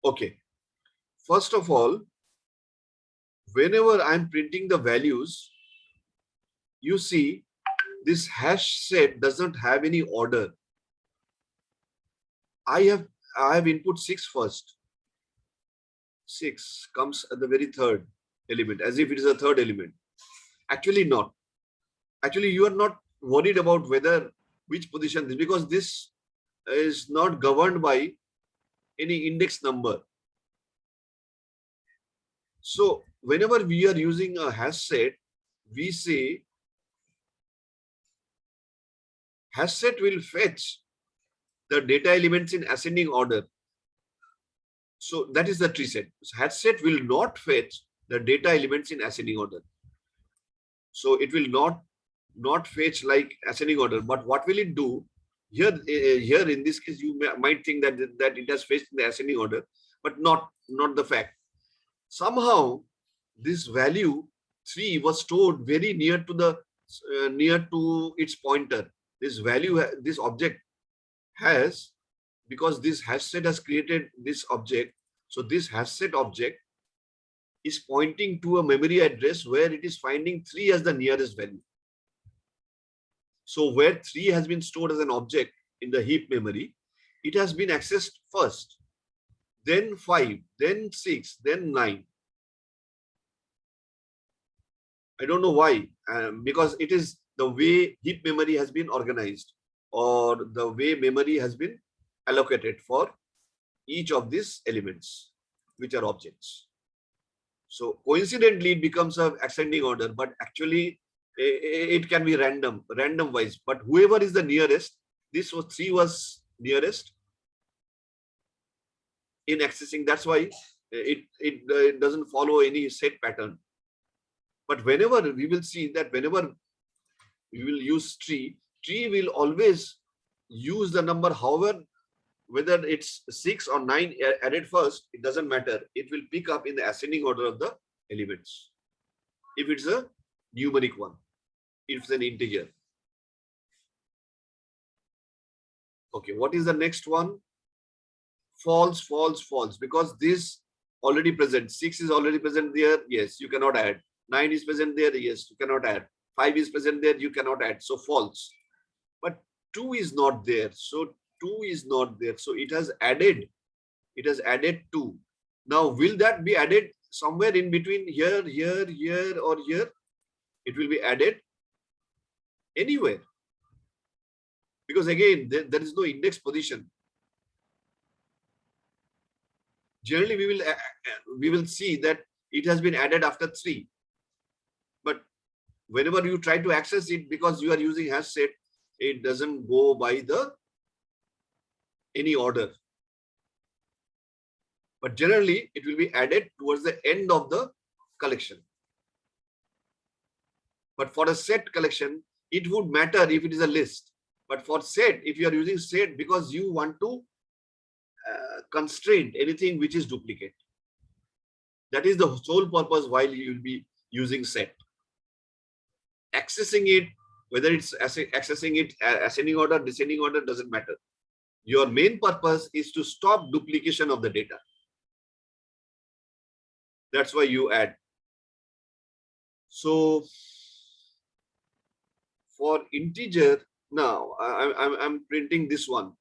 Okay. First of all, whenever I'm printing the values, you see this hash set doesn't have any order. I have input 6 first. 6 comes at the very third element, as if it is a third element. Actually not. Actually, you are not worried about whether which position this, because this is not governed by any index number. So whenever we are using a hash set, we say hash set will fetch the data elements in ascending order. So that is the tree set. Hash set will not fetch the data elements in ascending order. So it will not fetch like ascending order. But what will it do? Here in this case, you might think that it has fetched in the ascending order, but not the fact. Somehow this value 3 was stored very near to its pointer. This value, this object has, because this hash set has created this object. So this hash set object is pointing to a memory address where it is finding 3 as the nearest value. So where 3 has been stored as an object in the heap memory, it has been accessed first, then 5, then 6, then 9. I don't know why, because it is the way heap memory has been organized, or the way memory has been allocated for each of these elements, which are objects. So coincidentally, it becomes an ascending order, but actually it can be random wise. But whoever is the nearest, this was 3 was nearest in accessing. That's why it doesn't follow any set pattern. But whenever we will see that whenever we will use tree will always use the number, however, whether it's 6 or 9 added first, it doesn't matter. It will pick up in the ascending order of the elements. If it's a numeric one, if it's an integer. Okay, what is the next one? False, false, false. Because this already present. 6 is already present there. Yes, you cannot add. 9 is present there. Yes, you cannot add. 5 is present there. You cannot add. So false. But 2 is not there. So 2 is not there. So it has added. It has added 2. Now, will that be added somewhere in between here, here, here, or here? It will be added anywhere. Because again, there is no index position. Generally, we will see that it has been added after 3. But whenever you try to access it, because you are using hash set, it doesn't go by any order. But generally, it will be added towards the end of the collection. But for a set collection, it would matter if it is a list. But for set, if you are using set because you want to constrain anything which is duplicate. That is the sole purpose while you will be using set. Accessing it Whether it's accessing it ascending order, descending order, doesn't matter. Your main purpose is to stop duplication of the data. That's why you add. So for integer, now I'm printing this one.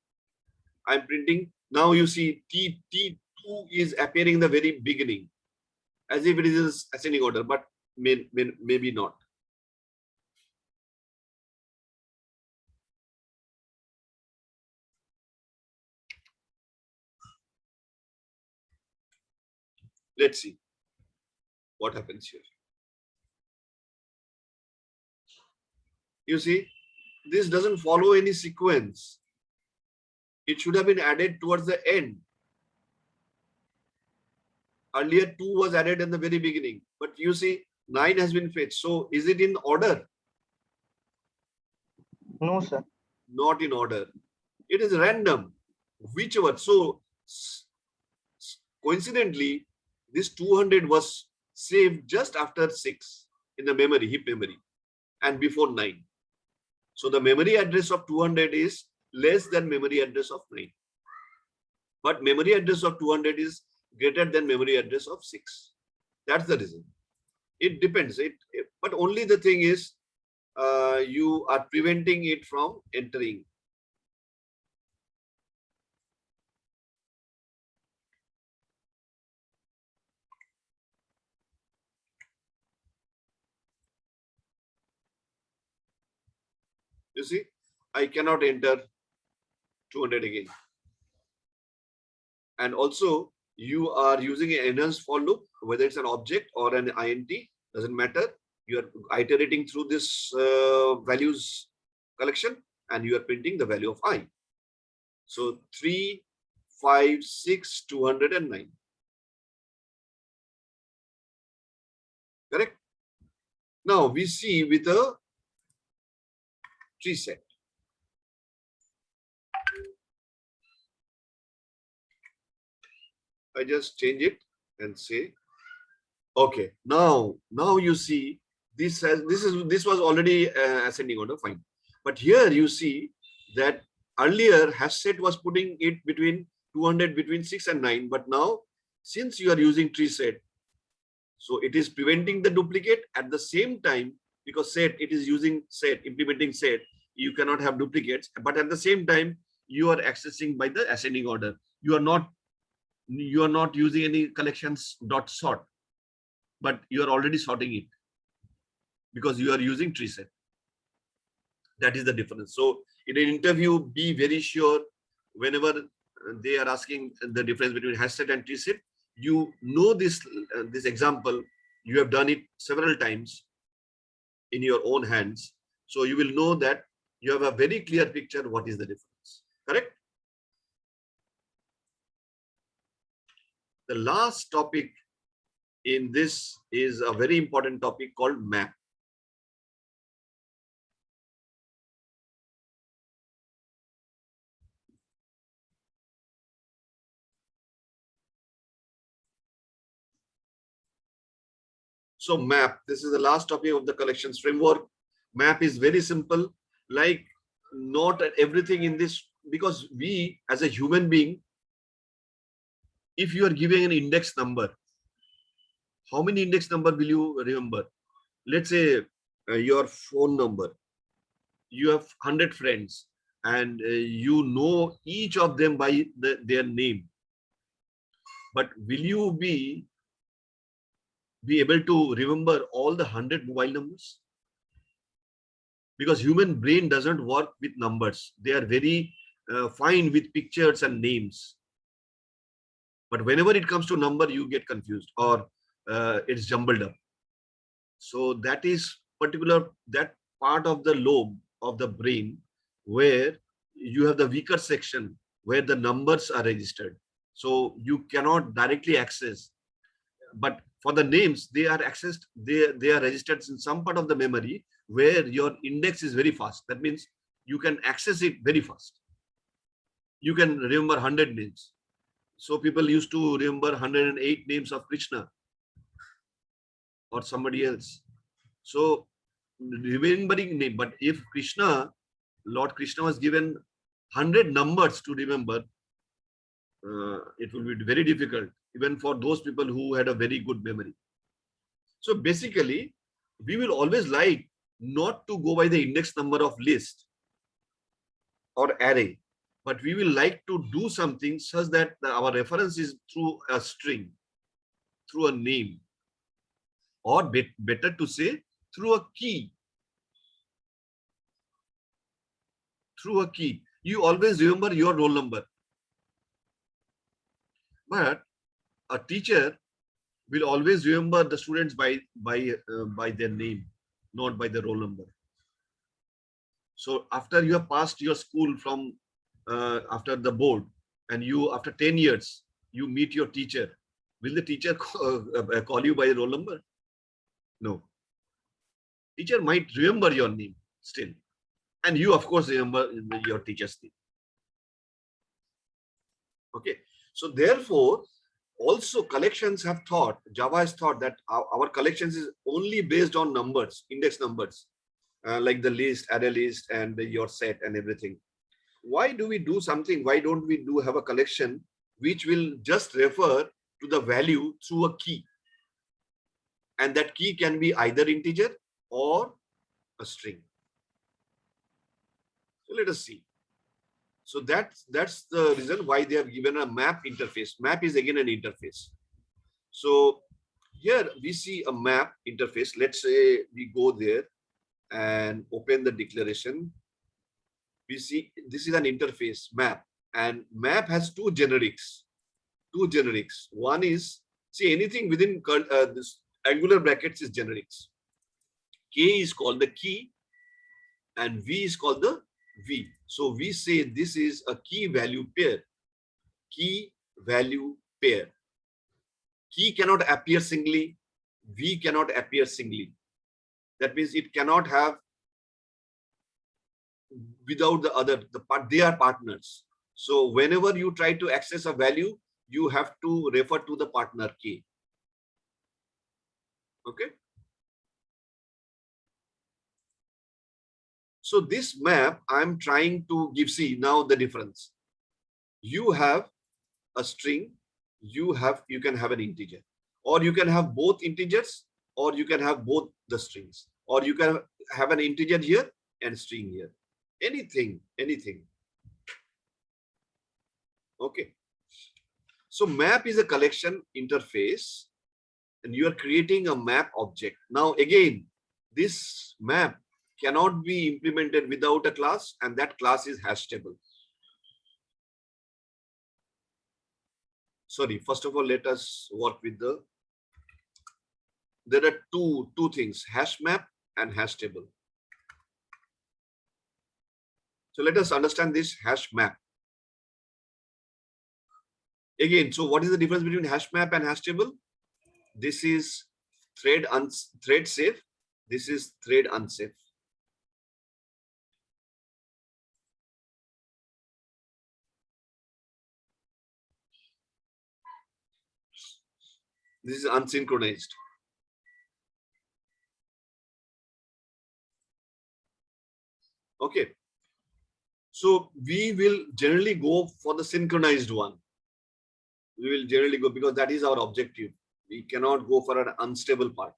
I'm printing, now you see T2 is appearing in the very beginning as if it is ascending order, but maybe not. Let's see what happens here. You see, this doesn't follow any sequence. It should have been added towards the end. Earlier 2 was added in the very beginning, but you see 9 has been fetched. So is it in order? No, sir. Not in order. It is random, whichever. So coincidentally, this 200 was saved just after 6 in the memory, heap memory, and before 9. So the memory address of 200 is less than memory address of 9. But memory address of 200 is greater than memory address of 6. That's the reason. It depends. But only the thing is, you are preventing it from entering. You see, I cannot enter 200 again. And also, you are using an enhanced for loop, whether it's an object or an int, doesn't matter. You are iterating through this values collection, and you are printing the value of I. So 3, 5, 6, 209. Correct? Now we see with a tree set. I just change it and say, okay, now you see this was already ascending order, fine. But here you see that earlier hash set was putting it between 200 between 6 and 9, but now since you are using tree set, so it is preventing the duplicate at the same time, because set, it is using set, implementing set, you cannot have duplicates, but at the same time you are accessing by the ascending order. You are not using any collections dot sort, but you are already sorting it because you are using tree set. That is the difference. So in an interview, be very sure whenever they are asking the difference between hash set and tree set, you know this example, you have done it several times in your own hands. So you will know that you have a very clear picture what is the difference. Correct? The last topic in this is a very important topic called map. So map, this is the last topic of the collections framework. Map is very simple, like not everything in this, because we as a human being, if you are giving an index number, how many index number will you remember? Let's say your phone number, you have 100 friends and you know each of them by their name. But will you be able to remember all the 100 mobile numbers? Because human brain doesn't work with numbers. They are very fine with pictures and names. But whenever it comes to number, you get confused or it's jumbled up. So that is that part of the lobe of the brain where you have the weaker section where the numbers are registered. So you cannot directly access. But for the names, they are accessed, they are registered in some part of the memory where your index is very fast. That means you can access it very fast. You can remember 100 names. So people used to remember 108 names of Krishna or somebody else. So remembering name. But if Krishna, Lord Krishna was given 100 numbers to remember, it will be very difficult, even for those people who had a very good memory. So basically, we will always like not to go by the index number of list or array, but we will like to do something such that our reference is through a string, through a name, or better to say through a key. Through a key. You always remember your roll number. But a teacher will always remember the students by their name, not by the roll number. So after you have passed your school from after the board, and you after 10 years you meet your teacher, will the teacher call you by a roll number? No. Teacher might remember your name still, and you of course remember your teacher's name. Okay. So therefore, also collections have thought, Java has thought that our collections is only based on numbers, index numbers, like the list, array list, and your set and everything. Why do we do something? Why don't we have a collection which will just refer to the value through a key? And that key can be either integer or a string. So let us see. So that's the reason why they have given a map interface. Map is again an interface. So here we see a map interface. Let's say we go there and open the declaration. We see this is an interface map, and map has two generics. One is, see, anything within this angular brackets is generics. K is called the key and V is called the V. So we say this is a key value pair. Key value pair. Key cannot appear singly. V cannot appear singly. That means it cannot have without the other. They are partners. So whenever you try to access a value, you have to refer to the partner K. Okay. So this map, I'm trying to give, see now the difference. You have a string, you can have an integer, or you can have both integers, or you can have both the strings, or you can have an integer here and string here. Anything. Okay. So map is a collection interface, and you are creating a map object. Now again, this map cannot be implemented without a class, and that class is hash table. Sorry, first of all, let us work with there are two things, hash map and hash table. So let us understand this hash map. Again, so what is the difference between hash map and hash table? This is thread safe. This is thread unsafe. This is unsynchronized. Okay. So we will generally go for the synchronized one. We will generally go because that is our objective. We cannot go for an unstable part.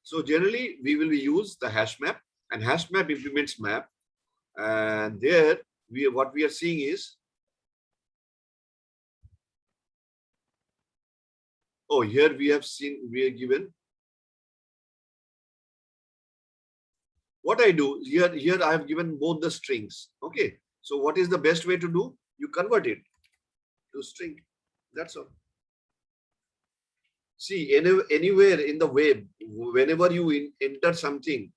So generally we will use the hash map, and hash map implements map. And there what we are seeing is, oh, here we are given. What I do here I have given both the strings. Okay. So what is the best way to do? You convert it to string. That's all. See, anywhere in the web, whenever you enter something,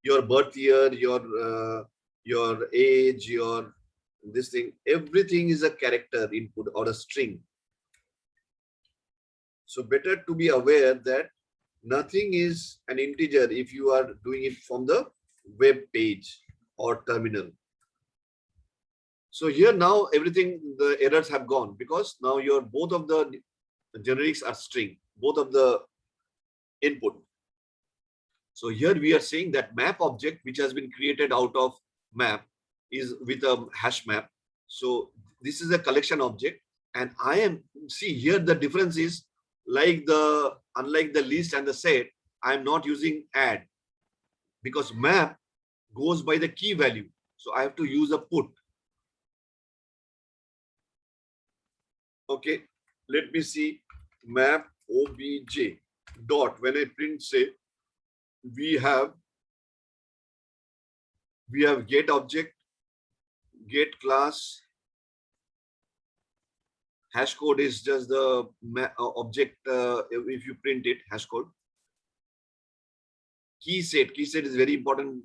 your birth year, your age, your this thing, everything is a character input or a string. So better to be aware that nothing is an integer if you are doing it from the web page or terminal. So here now everything, the errors have gone because now both of the generics are string, both of the input. So here we are saying that map object, which has been created out of map, is with a hash map. So this is a collection object, and I am, see here the difference is, like unlike the list and the set, I am not using add, because map goes by the key value. So I have to use a put. Okay, let me see. Map obj dot, when I print, say we have get object, get class, hash code is just the object, if you print it, hash code. Key set is very important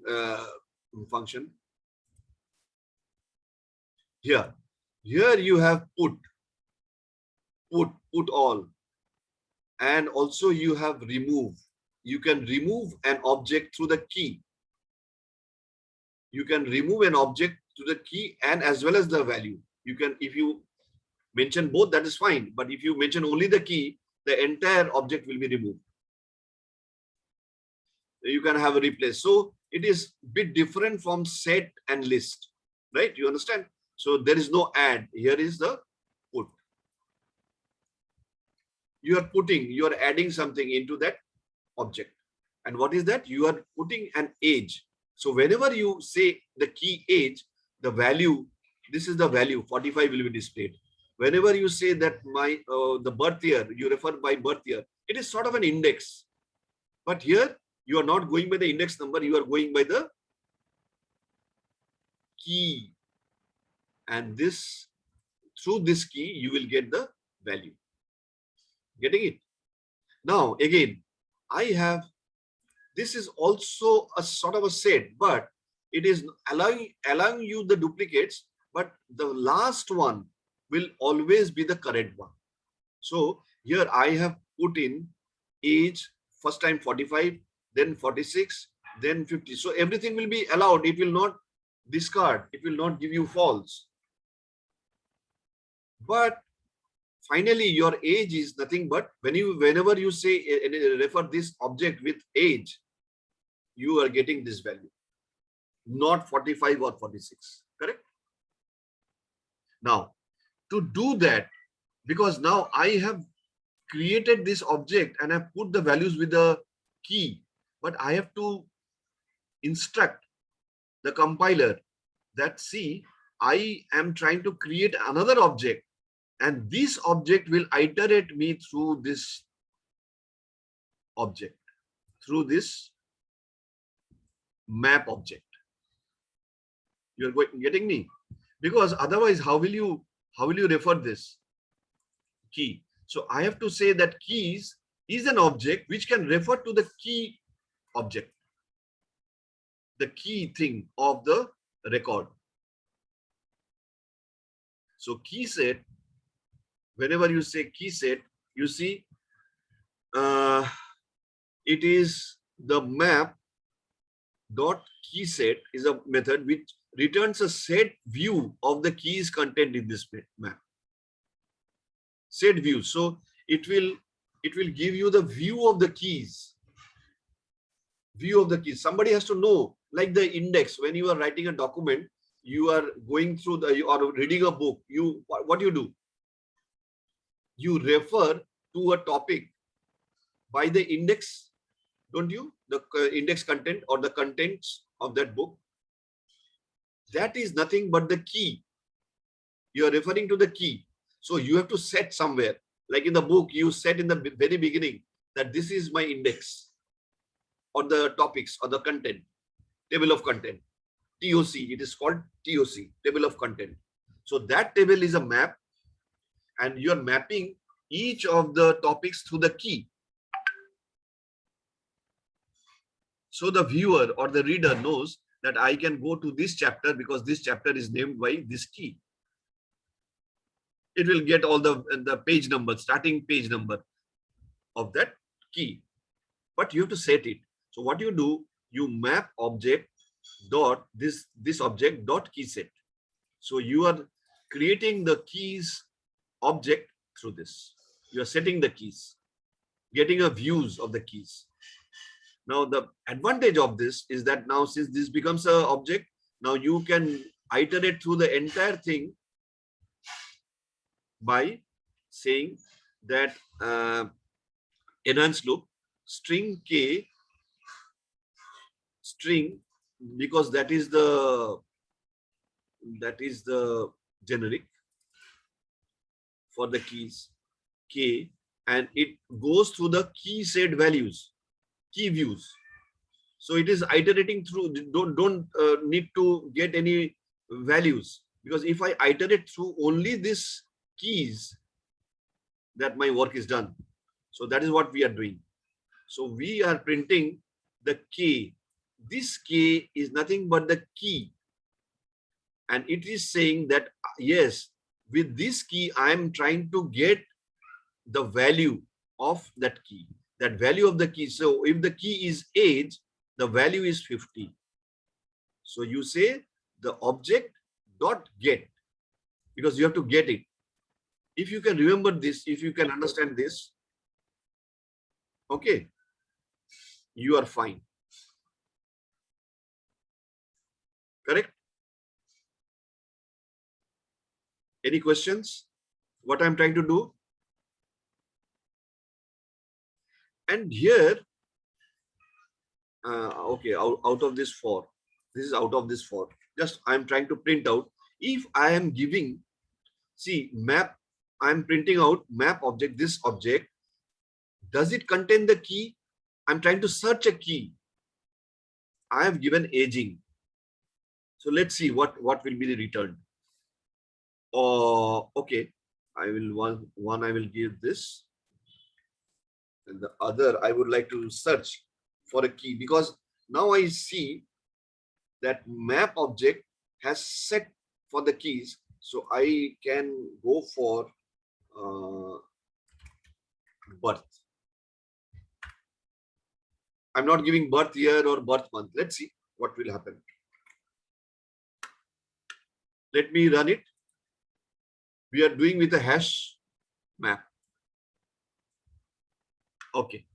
function. Here you have put all, and also you have remove. You can remove an object through the key. You can remove an object to the key and as well as the value. You can, if you mention both, that is fine. But if you mention only the key, the entire object will be removed. You can have a replace. So it is a bit different from set and list, right? You understand? So there is no add. Here is the put. You are adding something into that object. And what is that? You are putting an age. So whenever you say the key age, the value, this is the value, 45 will be displayed. Whenever you say that the birth year, you refer by birth year, it is sort of an index. But here you are not going by the index number, you are going by the key. And this, through this key, you will get the value. Getting it? Now again, I have, this is also a sort of a set, but it is allowing you the duplicates, but the last one will always be the correct one. So here I have put in age, first time 45, then 46, then 50. So everything will be allowed. It will not discard. It will not give you false. But finally, your age is nothing but, whenever you say refer this object with age, you are getting this value, not 45 or 46. Correct? Now, to do that, because now I have created this object and I put the values with the key, but I have to instruct the compiler that, see, I am trying to create another object, and this object will iterate me through this object, through this map object. You're getting me? Because otherwise, how will you refer this key? So I have to say that keys is an object which can refer to the key object, the key thing of the record. So key set, whenever you say key set, you see it is the map dot key set is a method which returns a set view of the keys contained in this map. Set view. So it will give you the view of the keys. View of the keys. Somebody has to know, like the index. When you are writing a document, you are going through or reading a book. What you do? You refer to a topic by the index, don't you? The index content or the contents of that book. That is nothing but the key. You are referring to the key. So you have to set somewhere. Like in the book, you set in the very beginning that this is my index, or the topics or the content, table of content. TOC, it is called TOC, table of content. So that table is a map, and you are mapping each of the topics through the key. So the viewer or the reader knows that I can go to this chapter because this chapter is named by this key. It will get all the page number, starting page number of that key. But you have to set it. So what you do, you map object dot this object dot key set. So you are creating the keys object through this. You are setting the keys, getting a views of the keys. Now the advantage of this is that now since this becomes an object, now you can iterate through the entire thing by saying that enhanced loop string k string, because that is the generic for the keys k, and it goes through the key set values, key views. So it is iterating through, don't need to get any values, because if I iterate through only this keys, that my work is done. So that is what we are doing. So we are printing the k. This k is nothing but the key, and it is saying that yes, with this key I am trying to get the value of that key, that value of the key. So if the key is age, the value is 50. So you say the object dot get, because you have to get it. If you can remember this, if you can understand this, okay, you are fine. Correct? Any questions? What I'm trying to do? And here, okay, out of this 4, this is out of this 4. Just I'm trying to print out. If I am giving, see, map, I'm printing out map object, this object, does it contain the key? I'm trying to search a key. I have given aging. So let's see what will be the return. Okay, I will one I will give this, and the other I would like to search for a key, because now I see that map object has set for the keys. So I can go for birth. I'm not giving birth year or birth month. Let's see what will happen. Let me run it. We are doing with a hash map. Okay.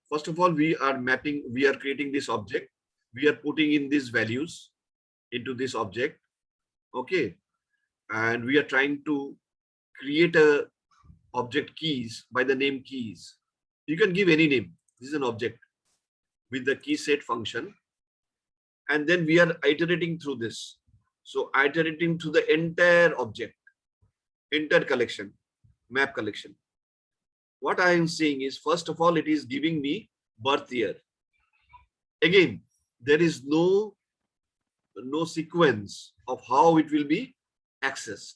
First of all, we are mapping, we are creating this object. We are putting in these values into this object. Okay. And we are trying to create a object keys by the name keys. You can give any name. This is an object with the key set function. And then we are iterating through this. So iterating through the entire object, entire collection, map collection. What I am saying is, first of all, it is giving me birth year. Again, there is no sequence of how it will be accessed.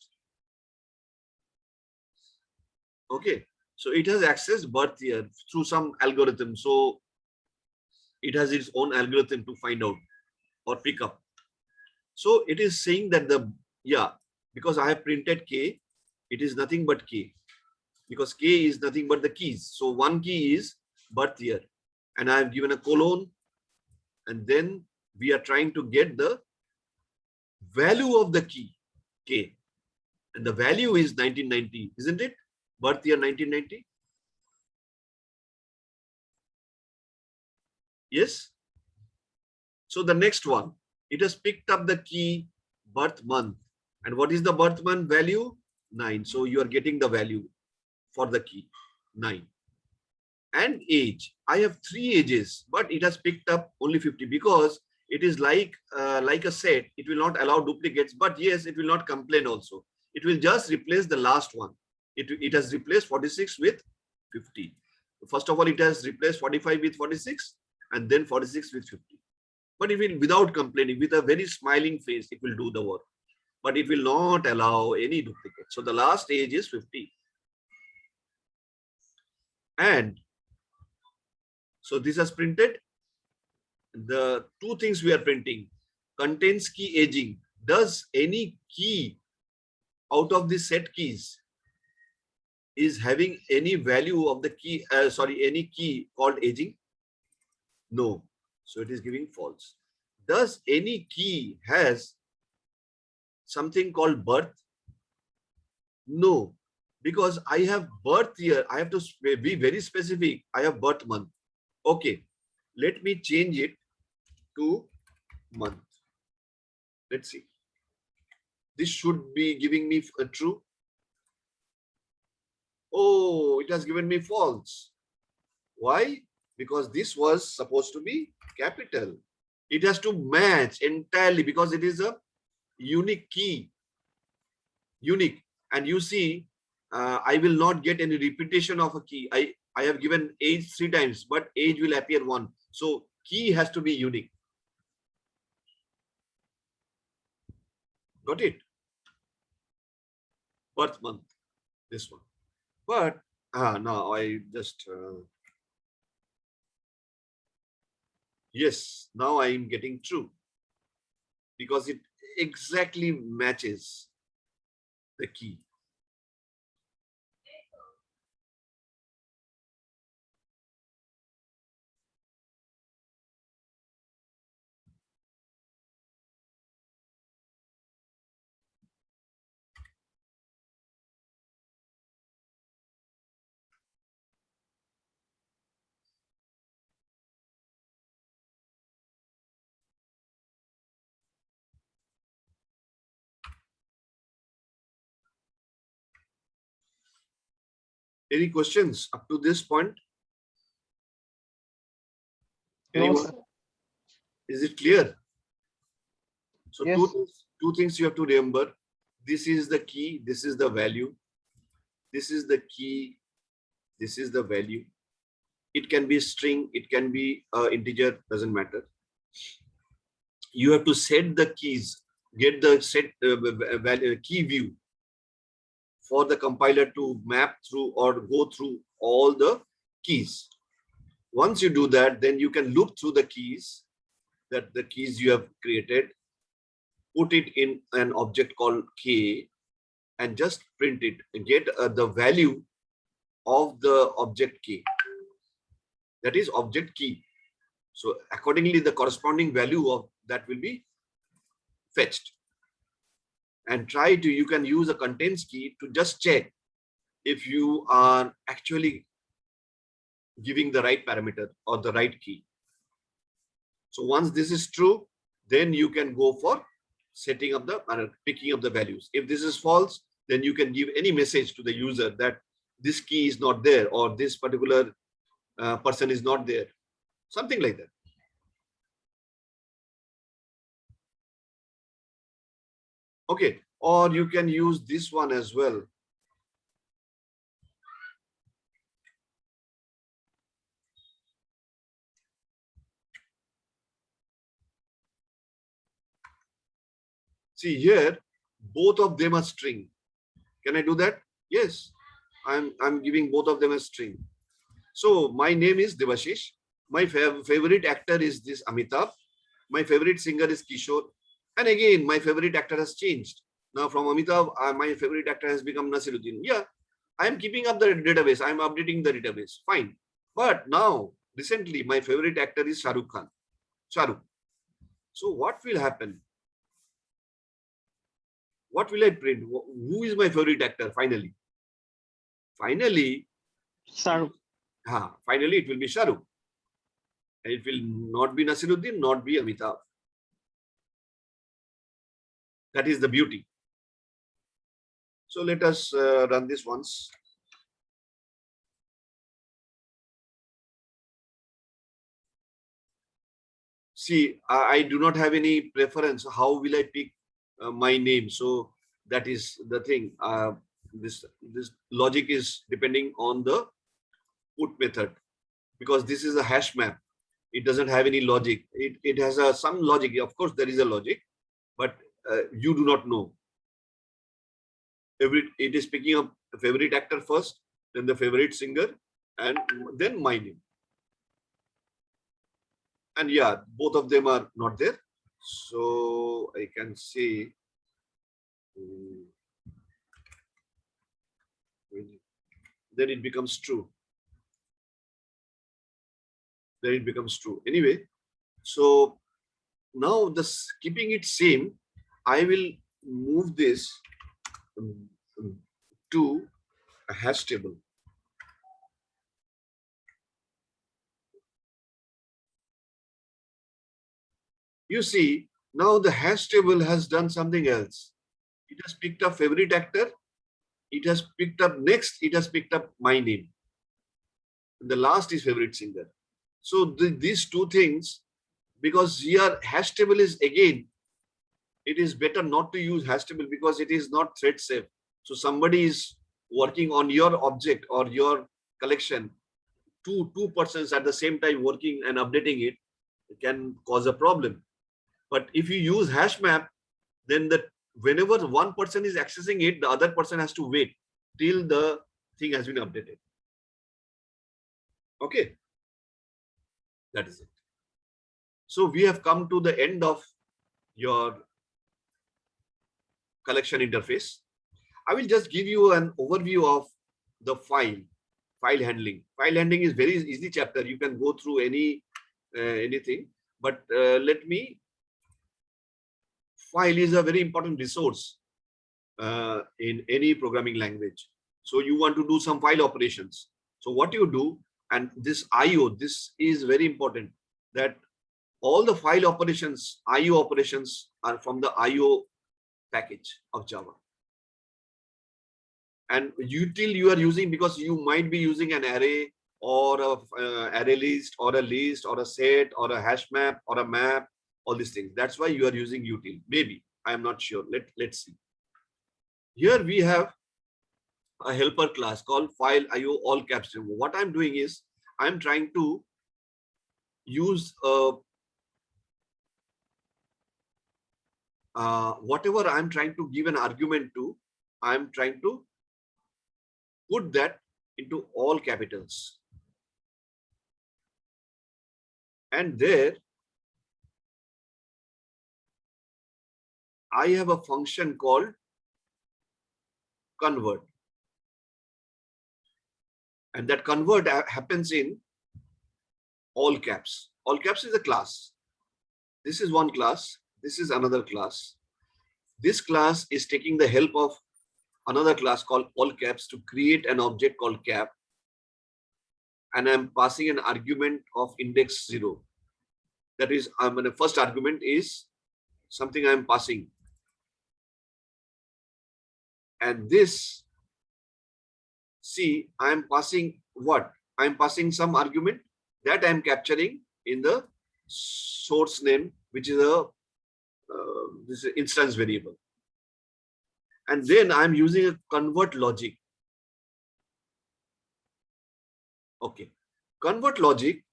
Okay, so it has accessed birth year through some algorithm. So it has its own algorithm to find out or pick up. So it is saying that because I have printed k, it is nothing but k, because k is nothing but the keys. So one key is birth year, and I have given a colon, and then we are trying to get the value of the key k, and the value is 1990, isn't it? Birth year 1990. Yes. So the next one, it has picked up the key birth month. And what is the birth month value? 9. So you are getting the value for the key 9. And age, I have 3 ages, but it has picked up only 50, because it is like a set. It will not allow duplicates, but yes, it will not complain also. It will just replace the last one. It has replaced 46 with 50. First of all, it has replaced 45 with 46, and then 46 with 50. But it will, without complaining, with a very smiling face, it will do the work. But it will not allow any duplicate. So the last age is 50. And so this has printed. The two things we are printing: contains key aging. Does any key out of the set keys is having any value of the key, any key called aging? No. So it is giving false. Does any key has something called birth? No, because I have birth year. I have to be very specific. I have birth month. Okay, let me change it to month. Let's see. This should be giving me a true. Oh, it has given me false. Why? Because this was supposed to be capital. It has to match entirely because it is a unique key. Unique. And you see, I will not get any repetition of a key. I have given age 3 times, but age will appear 1. So key has to be unique. Got it? Birth month, this one. But now I just, yes, now I am getting true because it exactly matches the key. Any questions up to this point? No, Anyone? sir. Is it clear? So Yes. two things you have to remember. This is the key. This is the value. This is the key. This is the value. It can be string. It can be integer. Doesn't matter. You have to set the keys. Get the set key view for the compiler to map through or go through all the keys. Once you do that, then you can loop through the keys, that the keys you have created, put it in an object called K and just print it and get the value of the object K. That is object key. So accordingly, the corresponding value of that will be fetched. And you can use a contains key to just check if you are actually giving the right parameter or the right key. So once this is true, then you can go for setting up the picking up the values. If this is false, then you can give any message to the user that this key is not there or this particular person is not there, something like that. Okay, or you can use this one as well. See here, both of them are string. Can I do that? Yes, I'm giving both of them a string. So my name is Devashish. My favorite actor is this Amitabh. My favorite singer is Kishore. And again, my favorite actor has changed. Now from Amitabh, my favorite actor has become Nasiruddin. Yeah, I am keeping up the database. I am updating the database. Fine. But now, recently, my favorite actor is Shah Rukh Khan. Shah Rukh. So what will happen? What will I print? Who is my favorite actor finally? Finally, finally it will be Shah Rukh. It will not be Nasiruddin, not be Amitabh. That is the beauty. So let us run this once. See, I do not have any preference. How will I pick my name? So that is the thing. This logic is depending on the put method, because this is a hash map. It doesn't have any logic. It has some logic. Of course, there is a logic, but you do not know. It is picking up the favorite actor first, then the favorite singer, and then my name. And yeah, both of them are not there. So I can say, then it becomes true. Then it becomes true. Anyway, so now keeping it same, I will move this to a hash table. You see, now the hash table has done something else. It has picked up favorite actor. It has picked up next. It has picked up my name. The last is favorite singer. So these two things, because here hash table is again, it is better not to use hash table because it is not thread safe. So somebody is working on your object or your collection, two persons at the same time working and updating it, it can cause a problem. But if you use hash map, then whenever one person is accessing it, the other person has to wait till the thing has been updated. Okay, that is it. So we have come to the end of your collection interface. I will just give you an overview of the file handling. File handling is very easy chapter. You can go through anything, but file is a very important resource in any programming language. So you want to do some file operations. So what you do, and this IO, this is very important, that all the file operations, IO operations are from the IO package of Java. And util you are using, because you might be using an array or a array list or a list or a set or a hash map or a map, all these things. That's why you are using util. Maybe, I am not sure. Let's see. Here we have a helper class called file IO all caps. What I'm doing is I'm trying to use whatever I'm trying to give an argument to, I'm trying to put that into all capitals. And there I have a function called convert. And that convert happens in all caps. All caps is a class. This is one class. This is another class. This class is taking the help of another class called all caps to create an object called cap. And I'm passing an argument of index 0. That is, the first argument is something I'm passing. And this, see, I'm passing what? I'm passing some argument that I'm capturing in the source name, which is this is instance variable. And then I'm using a convert logic. Okay. Convert logic,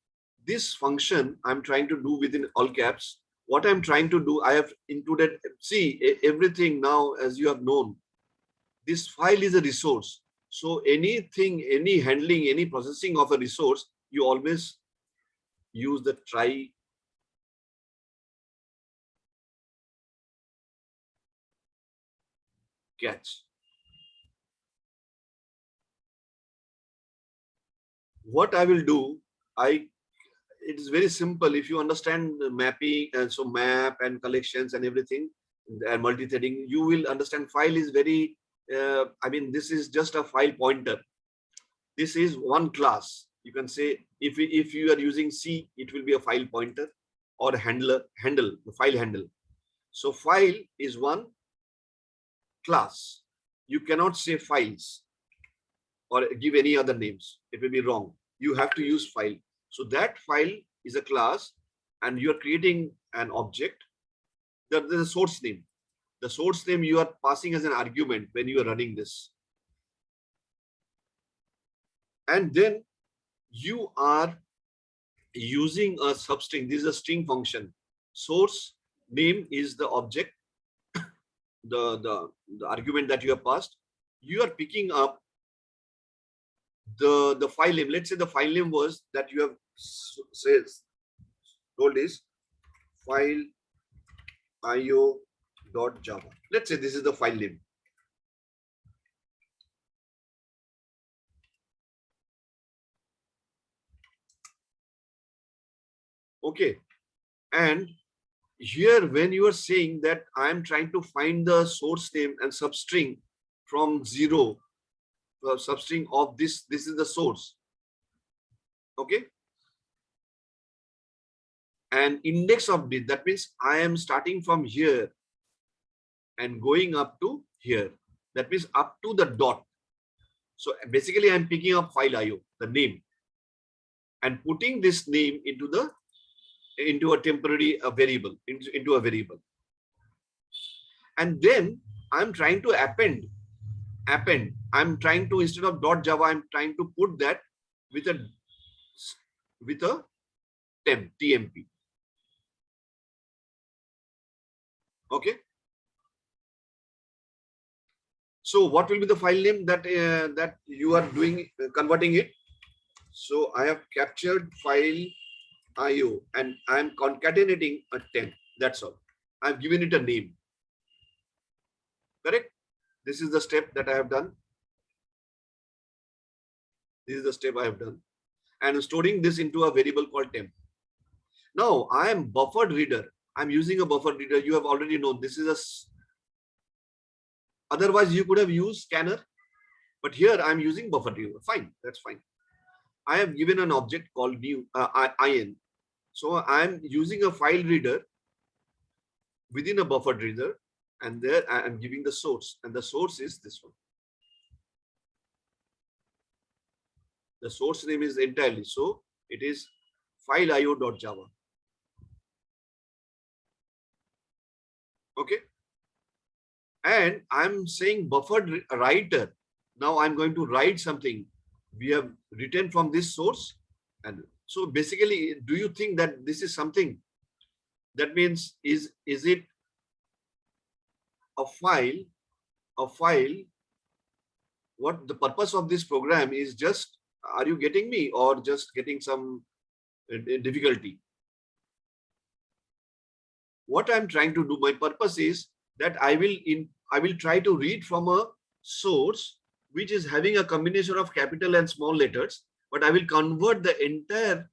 this function I'm trying to do within all caps. What I'm trying to do, I have included, see, everything now, as you have known, this file is a resource. So anything, any handling, any processing of a resource, you always use the try catch. What I will do, it is very simple. If you understand the mapping, and so map and collections and everything, and multi-threading, you will understand file is very, this is just a file pointer. This is one class. You can say, if you are using C, it will be a file pointer or a handle, the file handle. So file is one class. You cannot say files or give any other names. It will be wrong. You have to use file. So that file is a class, and you are creating an object. There's a source name. The source name you are passing as an argument when you are running this. And then you are using a substring. This is a string function. Source name is the object, the argument that you have passed. You are picking up the file name. Let's say the file name was that you have told is file io.java. Let's say this is the file name. Okay. And here, when you are saying that I am trying to find the source name and substring from 0, substring of this is the source. Okay. and index of this. That means I am starting from here and going up to here. That means up to the dot. So basically I'm picking up file IO, the name, and putting this name into a temporary variable, into a variable. And then I'm trying to append. I'm trying to, instead of .java, I'm trying to put that with a temp, TMP. Okay. So what will be the file name that that you are doing, converting it? So I have captured file IO and I am concatenating a temp. That's all. I've given it a name. Correct? This is the step that I have done. This is the step I have done. And storing this into a variable called temp. Now I am buffered reader. I'm using a buffered reader. You have already known this is otherwise you could have used scanner, but here I'm using buffered reader. Fine, that's fine. I have given an object called new IN. So I'm using a file reader within a buffered reader, and there I am giving the source, and the source is this one. The source name is entirely, so it is file io.java. Okay. And I'm saying buffered writer. Now I'm going to write something we have written from this source. And so basically, do you think that this is something that means is it a file? What the purpose of this program is? Just, are you getting me, or just getting some difficulty? What I'm trying to do, my purpose is that I will try to read from a source which is having a combination of capital and small letters, but I will convert the entire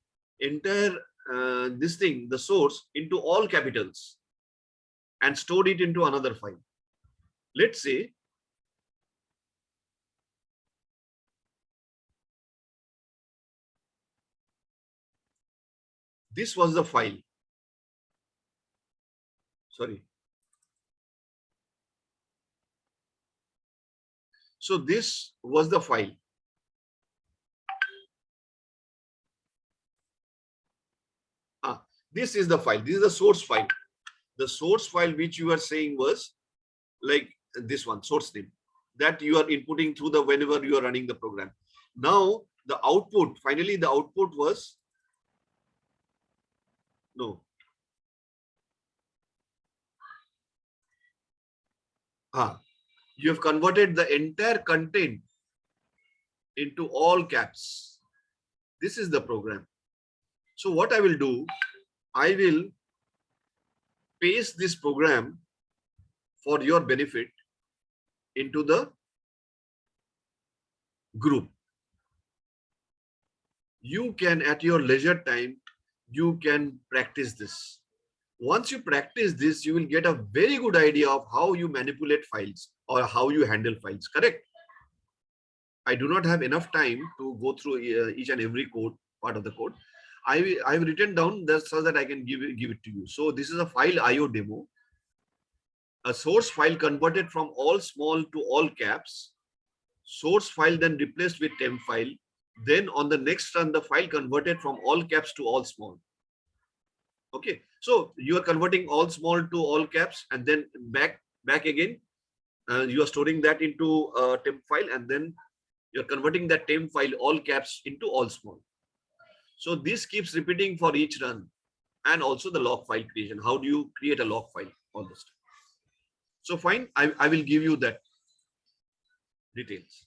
this thing, the source, into all capitals and store it into another file. Let's say this was the file. Sorry. So this was the file. This is the file. This is the source file. The source file which you are saying was like this one, source name, that you are inputting through the whenever you are running the program. Now the output, finally the output was no. You have converted the entire content into all caps. This is the program. So what I will do, I will paste this program for your benefit into the group. You can, at your leisure time, you can practice this. Once you practice this, you will get a very good idea of how you manipulate files or how you handle files. Correct? I do not have enough time to go through each and every part of the code. I've written down this so that I can give it to you. So this is a file IO demo. A source file converted from all small to all caps. Source file then replaced with temp file. Then on the next run, the file converted from all caps to all small. Okay, so you are converting all small to all caps, and then back again. You are storing that into a temp file, and then you're converting that temp file all caps into all small. So this keeps repeating for each run, and also the log file creation. How do you create a log file? All this stuff. So fine, I will give you that details.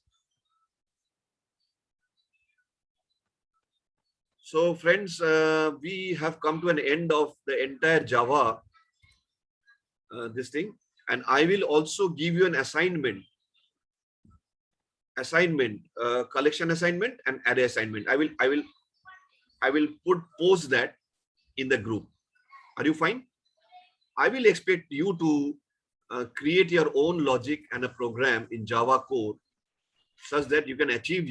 So friends, we have come to an end of the entire Java this thing, and I will also give you an assignment, collection assignment and array assignment. I will post that in the group. Are you fine? I will expect you to create your own logic and a program in Java core such that you can achieve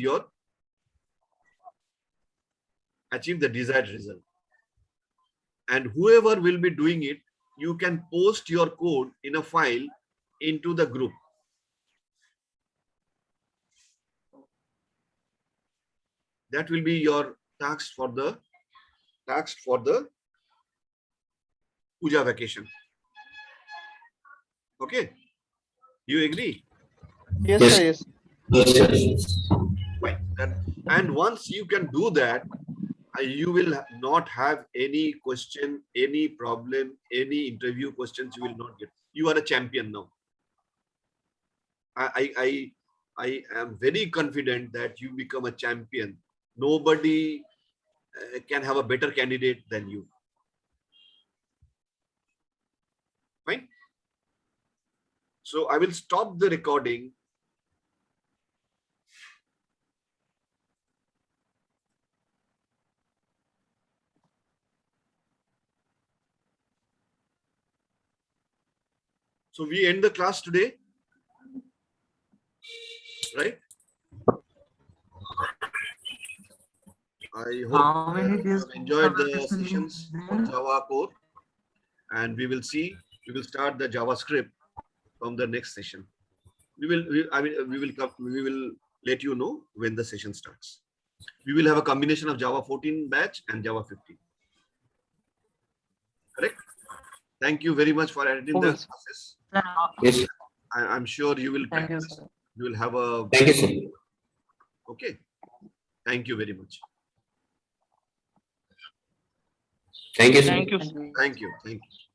the desired result. and whoever will be doing it, you can post your code in a file into the group. That will be your task for the puja vacation. Okay, you agree? Yes, Yes. sir. Yes. Yes. Fine. And once you can do that, you will not have any question, any problem, any interview questions you will not get. You are a champion now. I am very confident that you become a champion. Nobody can have a better candidate than you. Fine. So I will stop the recording. So we end the class today, right? I hope How many you days have enjoyed the vacation leave sessions for then? Java core, and we will start the JavaScript from the next session. We will let you know when the session starts. We will have a combination of Java 14 batch and Java 15. Correct? Thank you very much for attending the Okay, sir. classes. Sir, Yes. I'm sure you will thank you, practice. sir. You will have a Thank you, sir. okay. Thank you very much. Thank you, sir. Thank you. Thank you. Thank you. Thank you.